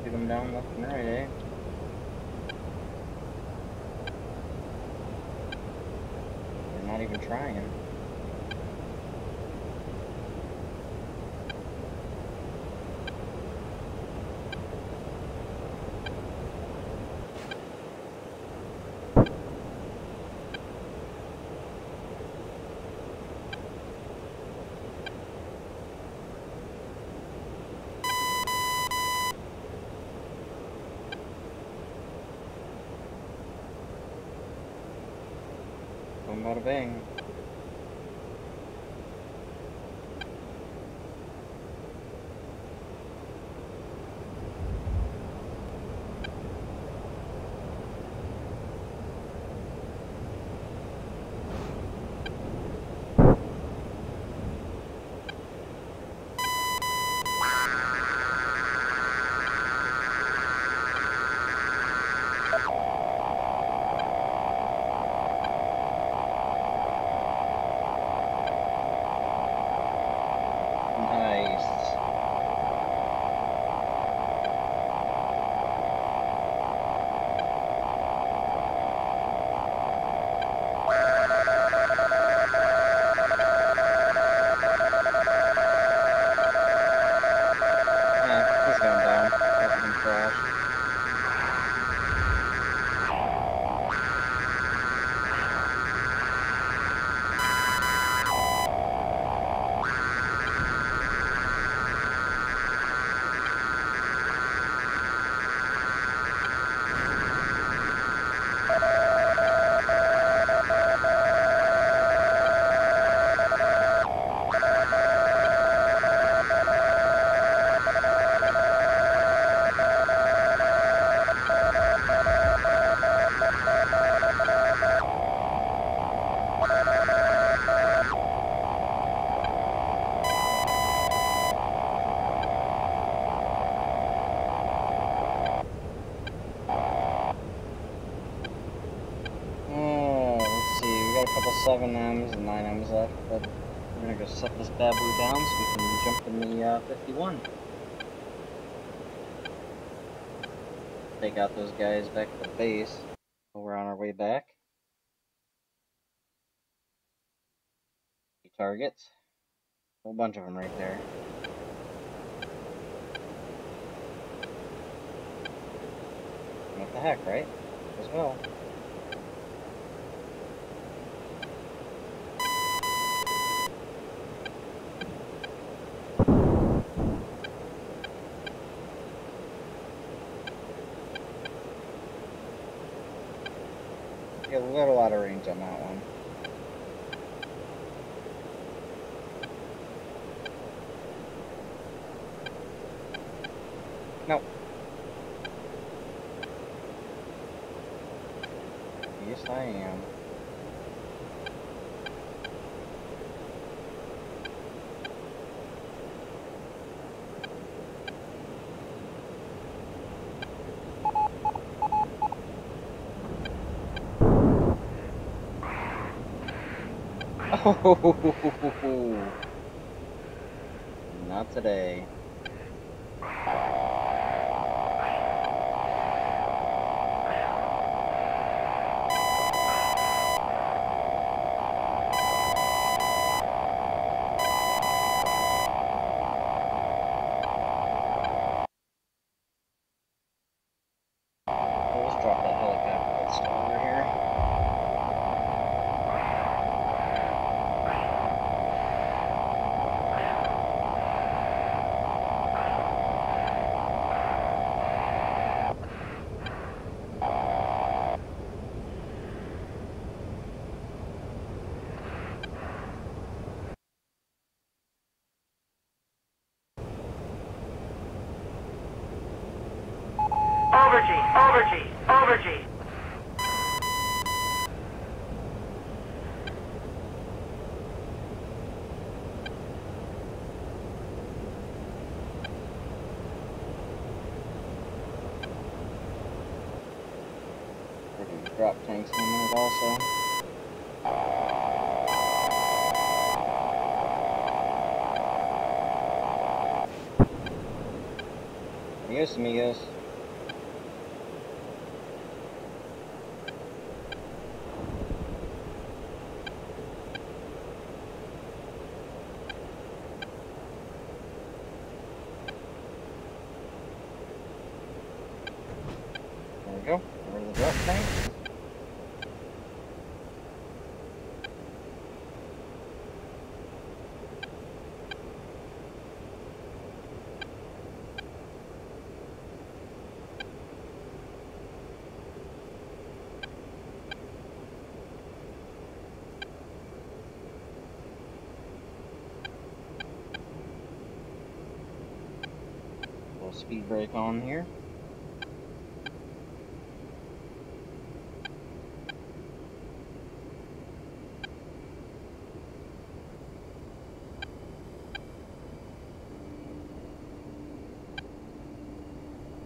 Shoot him down left and right, eh? They're not even trying. Boom, bada bang. Nice. Yeah, he's going down. Let him crash. Let's see, we got a couple 7Ms and 9Ms left, but we're gonna go set this bad boy down so we can jump in the 51. Take out those guys back at the base while we're on our way back. Targets. A whole bunch of them right there. What the heck, right? As well. Get a little out of range on that one. Nope. Yes, I am. Not today. Let's drop that helicopter that's still over here. Overgy. We're gonna drop tanks in a minute also. Adios, amigos. There we go. Over to the drop tank. Little speed brake on here.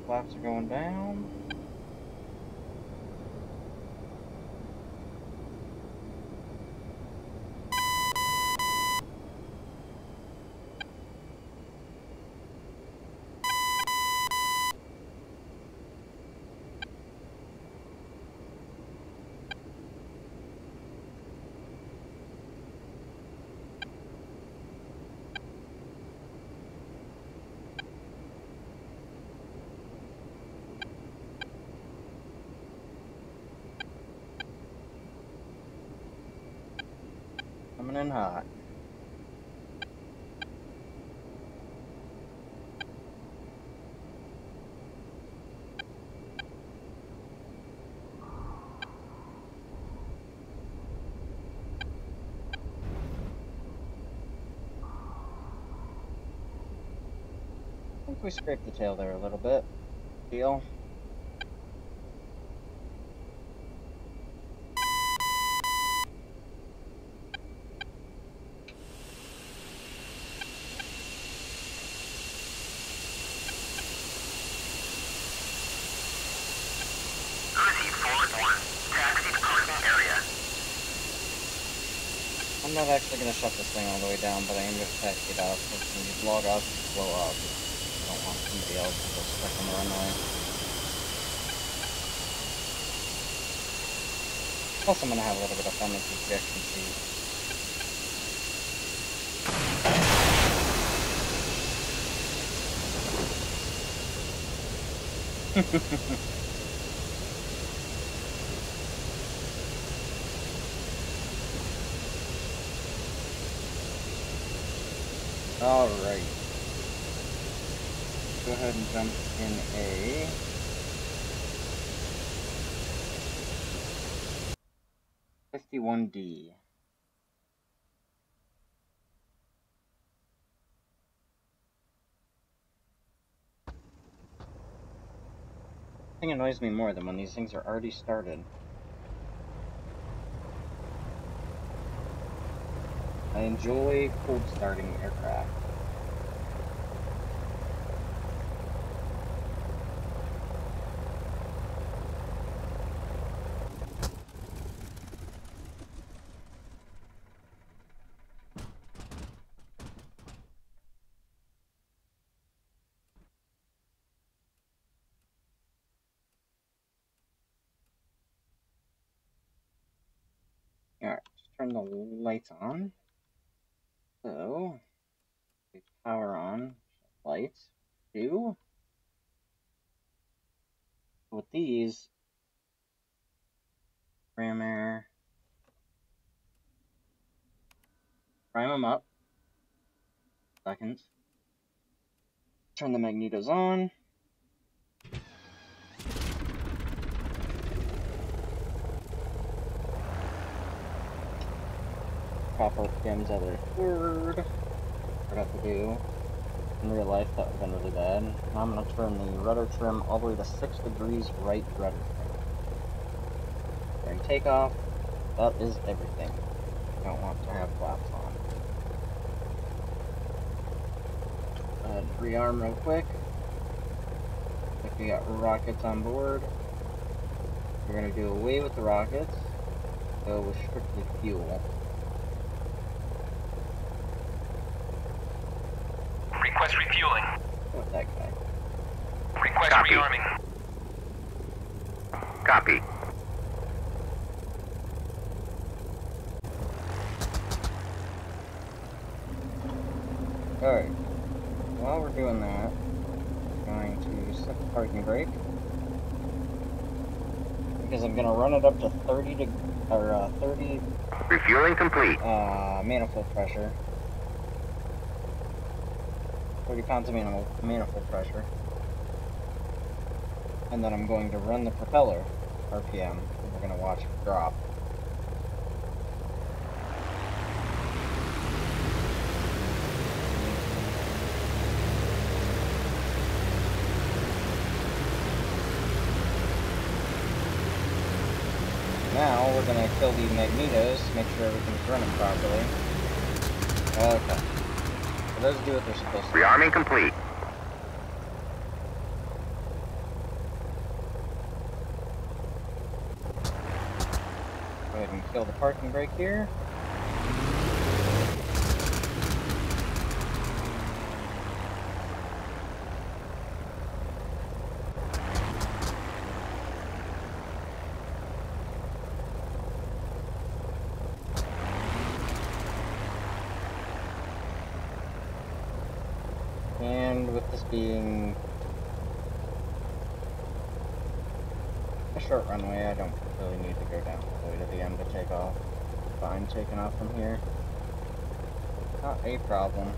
Flaps are going down. Coming in hot. I think we scraped the tail there a little bit. Deal. I'm not actually going to shut this thing all the way down, but I am going to taxi it out, because when you log off, you blow up. I don't want somebody else to go stuck on the runway. Plus, I'm going to have a little bit of fun with the ejection seat. Alright. Go ahead and jump in a 51D. Nothing annoys me more than when these things are already started. I enjoy cold starting aircraft. turn the lights on. So, we power on, lights, do. With these, ram air, prime them up, seconds. Turn the magnetos on. Pop RPMs other forward. Forgot to do. In real life, that would have been really bad. Now I'm going to turn the rudder trim all the way to 6 degrees right rudder trim. During takeoff, that is everything. You don't want to have flaps on. Go ahead and rearm real quick. If we got rockets on board, we're going to do away with the rockets. Go with strictly fuel. Request refueling. What's that guy? Request Copy. rearming. Copy. Alright. While we're doing that, I'm going to set the parking brake. Because I'm going to run it up to 30 Refueling complete. manifold pressure. 30 pounds of manifold pressure. And then I'm going to run the propeller RPM, and we're going to watch it drop. Now we're going to kill the magnetos, make sure everything's running properly. Okay. So those do what they're supposed to do. Rearming complete. Go ahead and kill the parking brake here. And with this being a short runway, I don't really need to go down all the way to the end to take off. Fine taking off from here. Not a problem.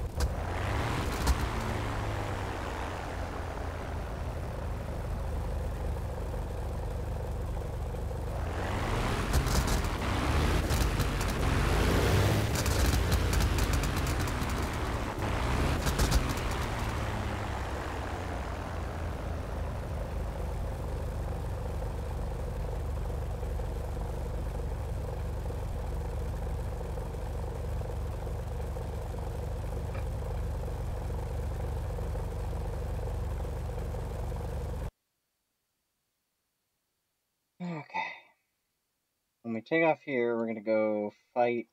Okay. When we take off here, we're gonna go fight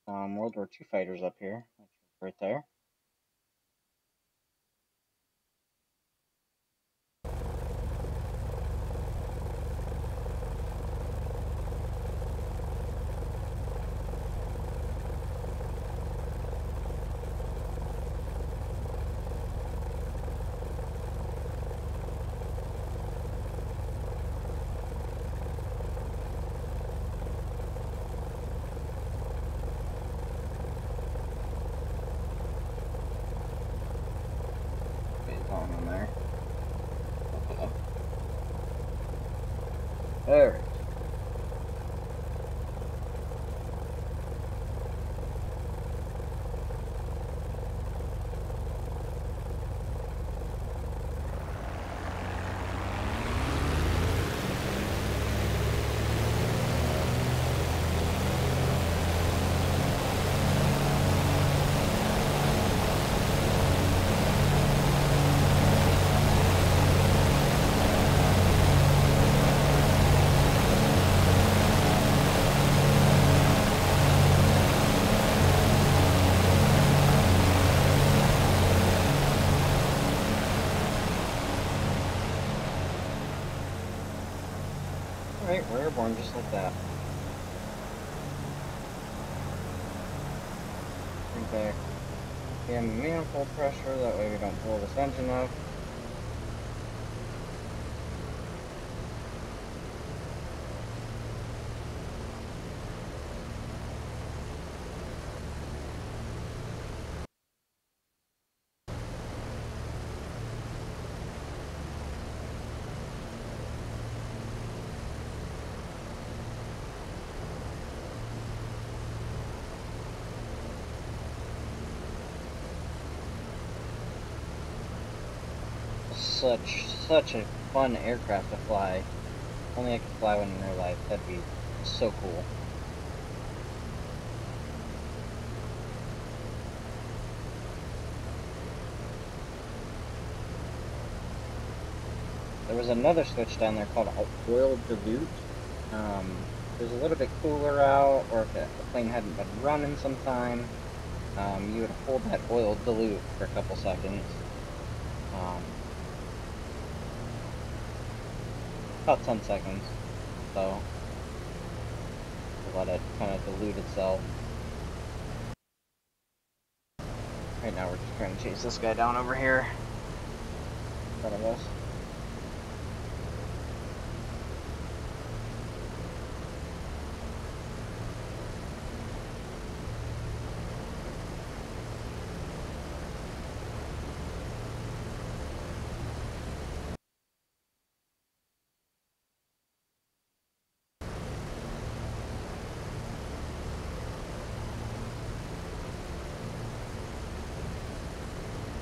World War II fighters up here, which is right there. On in there. Alright. Alright, we're airborne just like that. Okay. Give him manifold pressure, that way we don't blow this engine up. Such a fun aircraft to fly. Only I could fly one in real life. That'd be so cool. There was another switch down there called oil dilute. It was a little bit cooler out, or if the plane hadn't been running sometime, you would hold that oil dilute for a couple seconds. About 10 seconds, so to let it kind of dilute itself. Right now we're just trying to chase this guy down over here in front of us.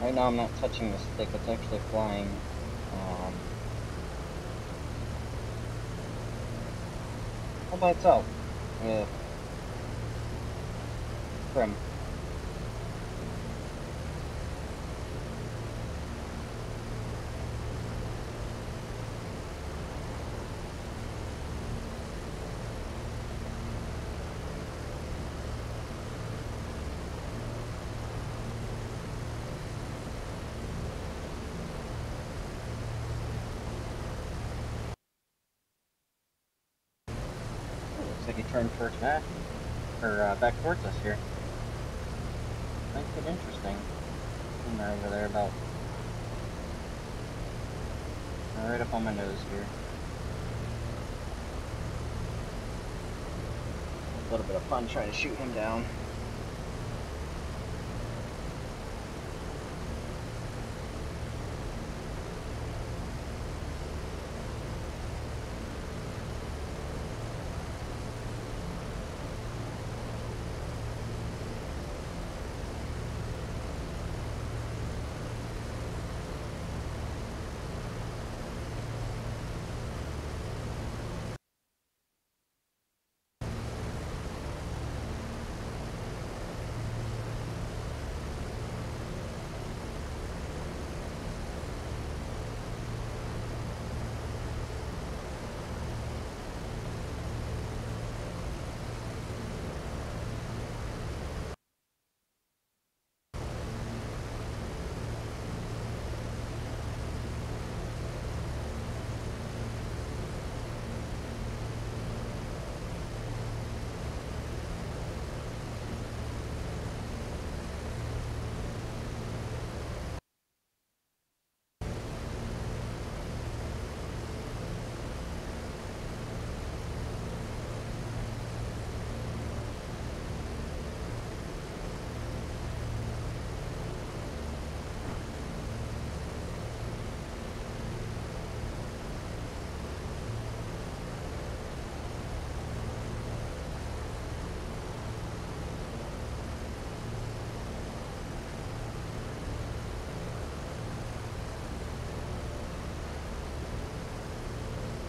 Right now I'm not touching the stick, it's actually flying. All by itself, with trim. Looks like he turned towards back, or back towards us here. Might get interesting. And they're over there about right up on my nose here. A little bit of fun trying to shoot him down.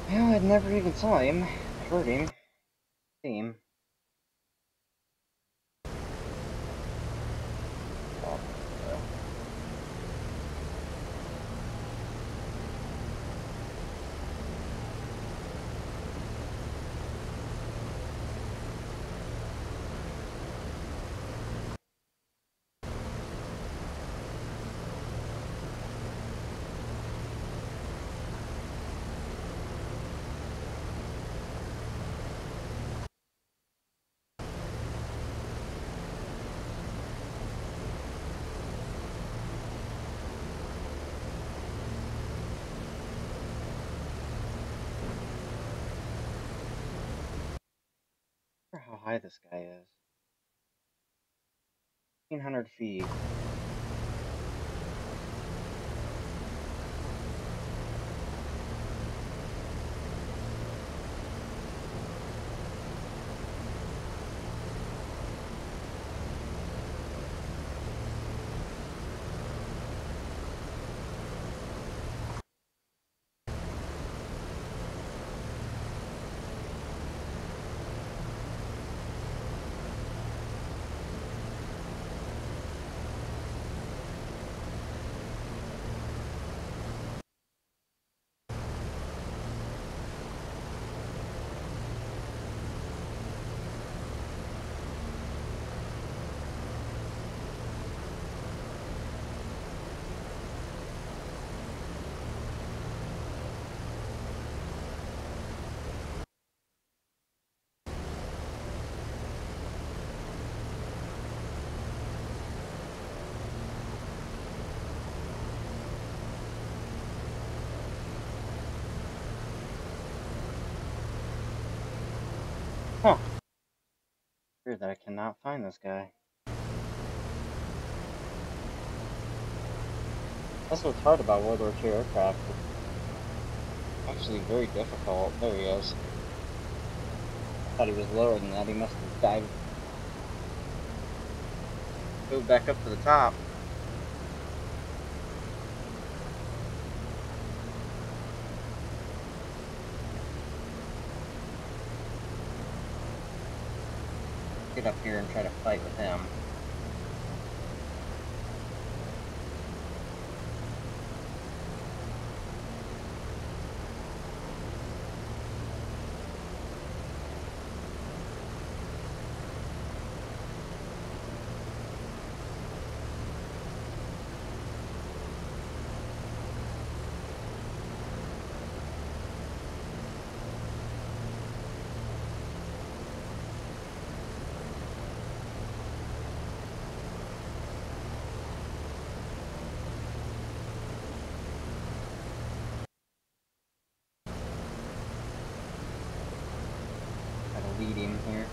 Well, I never even saw him, heard him, see him. Oh, high this guy is. 1,500 feet. Huh. Weird that I cannot find this guy. That's what's hard about World War II aircraft. It's actually very difficult. There he is. I thought he was lower than that. He must have dived. Go back up to the top. Get up here and try to fight with him. Lead him here.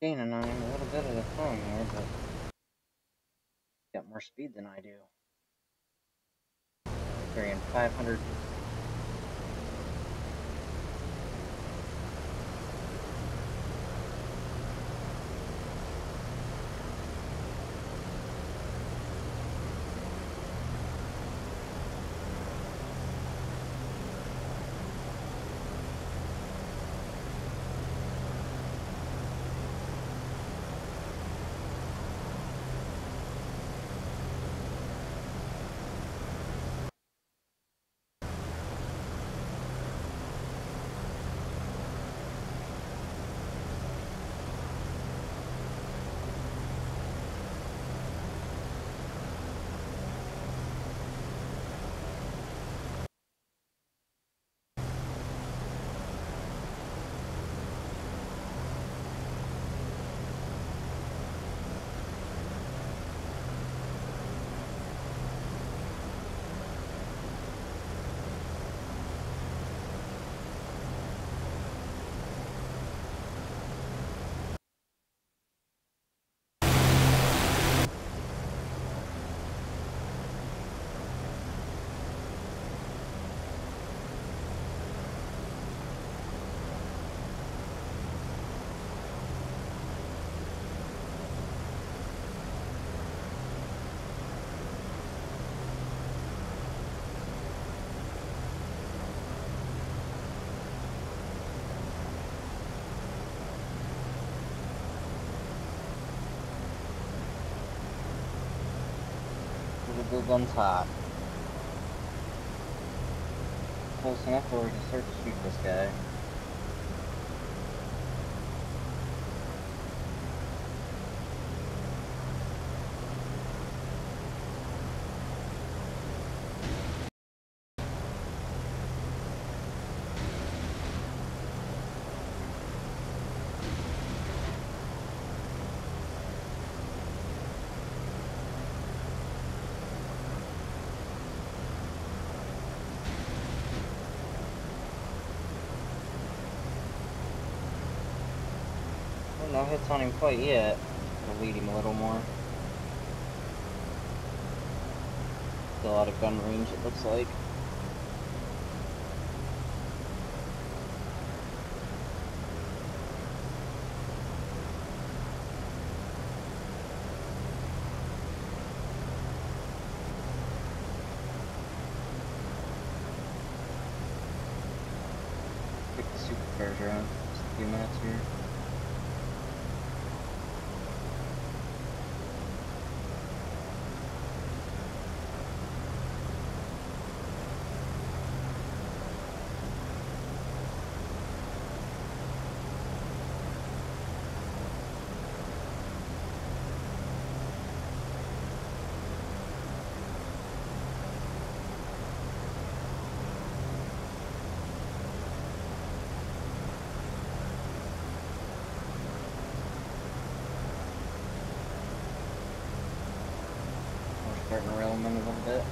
Gaining on him a little bit at a time here, but he's got more speed than I do. Carrying 500. Fuel gun's hot. Close enough where we can start to shoot this guy. No hits on him quite yet. We'll lead him a little more. Still out of gun range, it looks like. Pick the super cars around just a few minutes here. Starting to rail him in a little bit.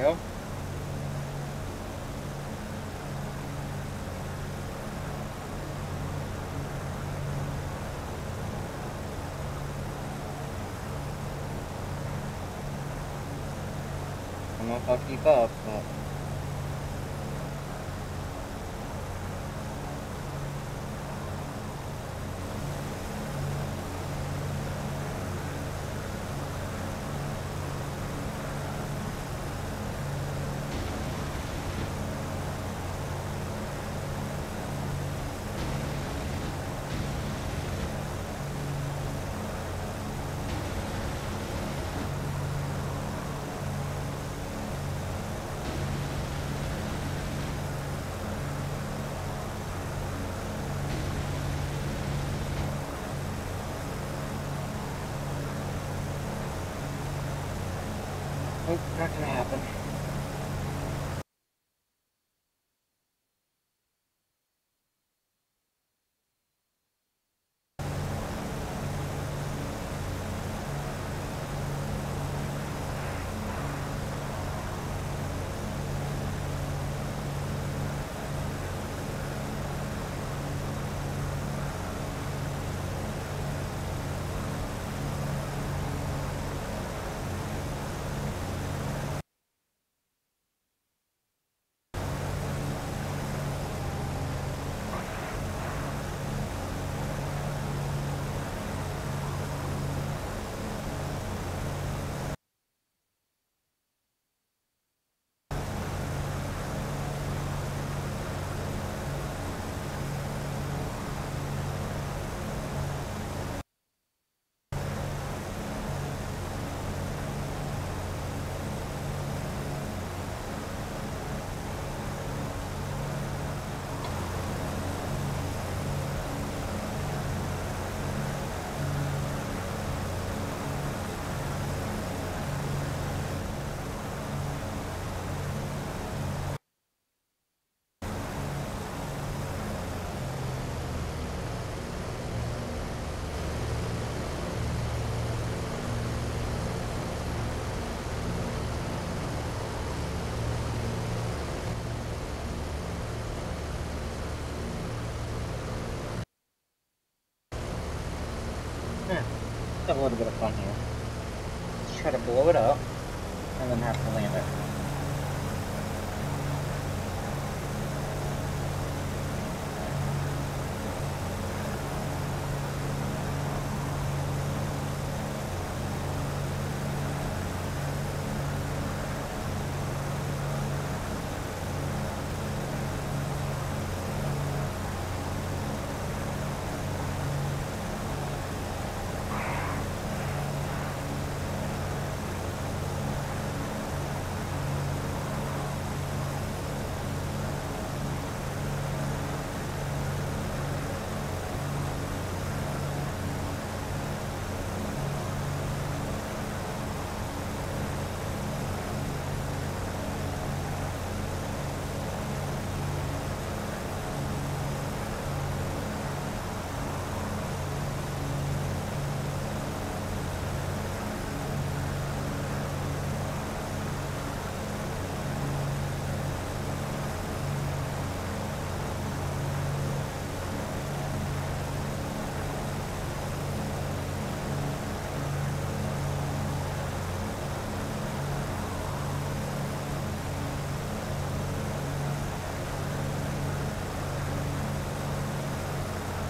go. I don't know if I'll keep up, but... Nope, not gonna happen. Have a little bit of fun here. Let's try to blow it up, and then have to land it.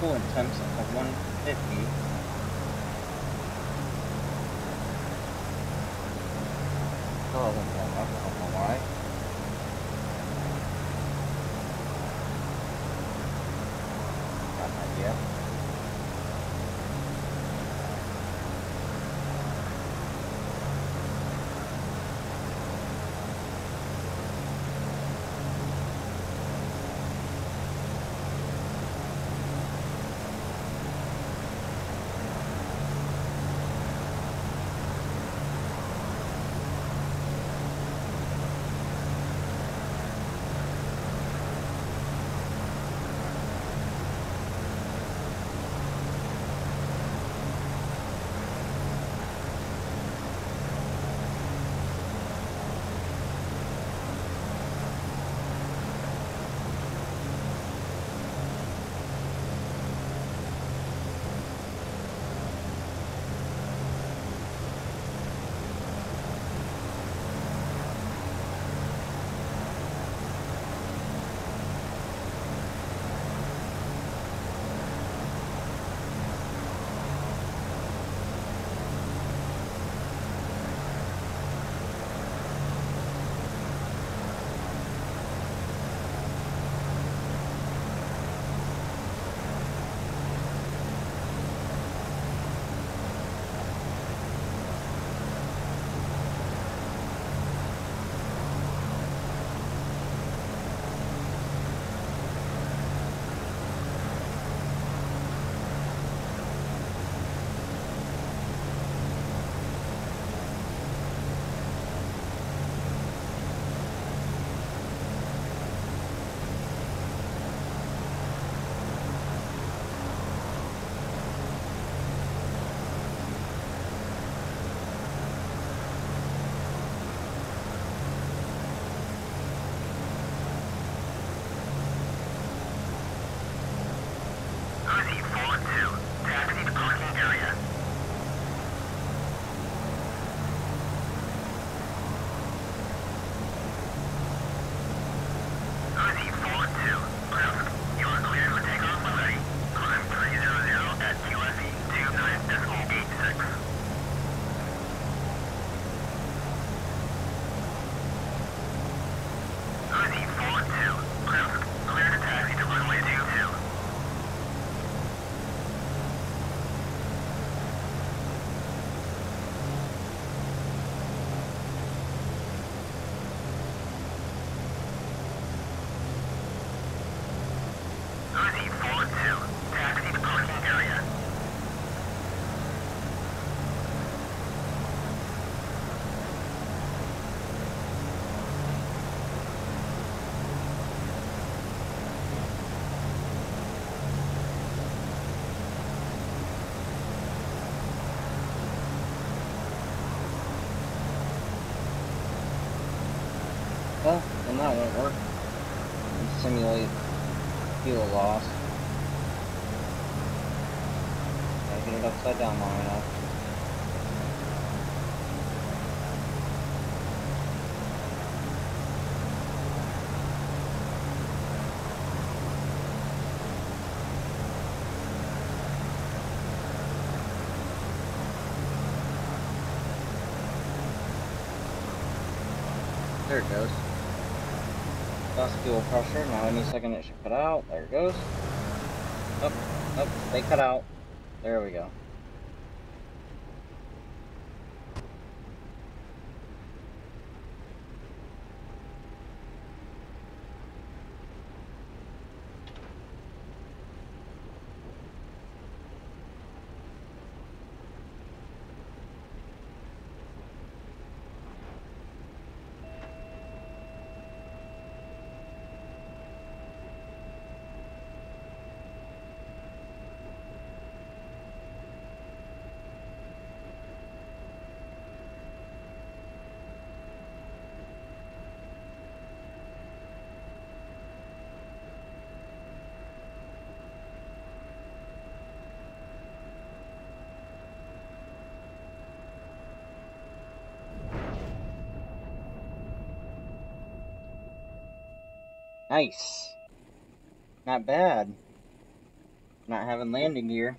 Coolant temps of 150. Oh, I don't know why. Got an idea. that won't work. And simulate fuel loss. Gotta get it upside down long enough. There it goes. Lost fuel pressure. Now any second it should cut out. There it goes. Up, up. They cut out. There we go. Nice. Not bad. Not having landing gear.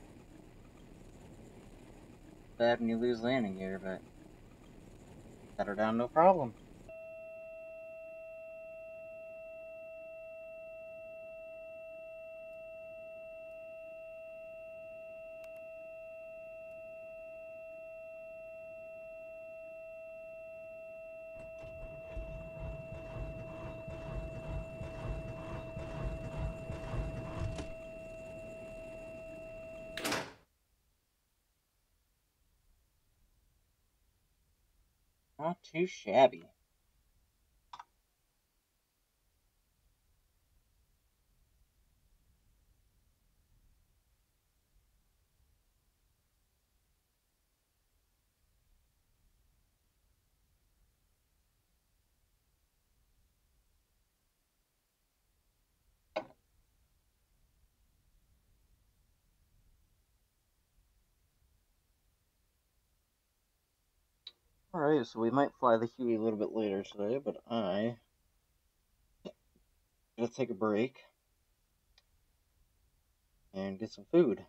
Bad when you lose landing gear, but set her down no problem. Not too shabby. Alright, so we might fly the Huey a little bit later today, but I'm gonna take a break and get some food.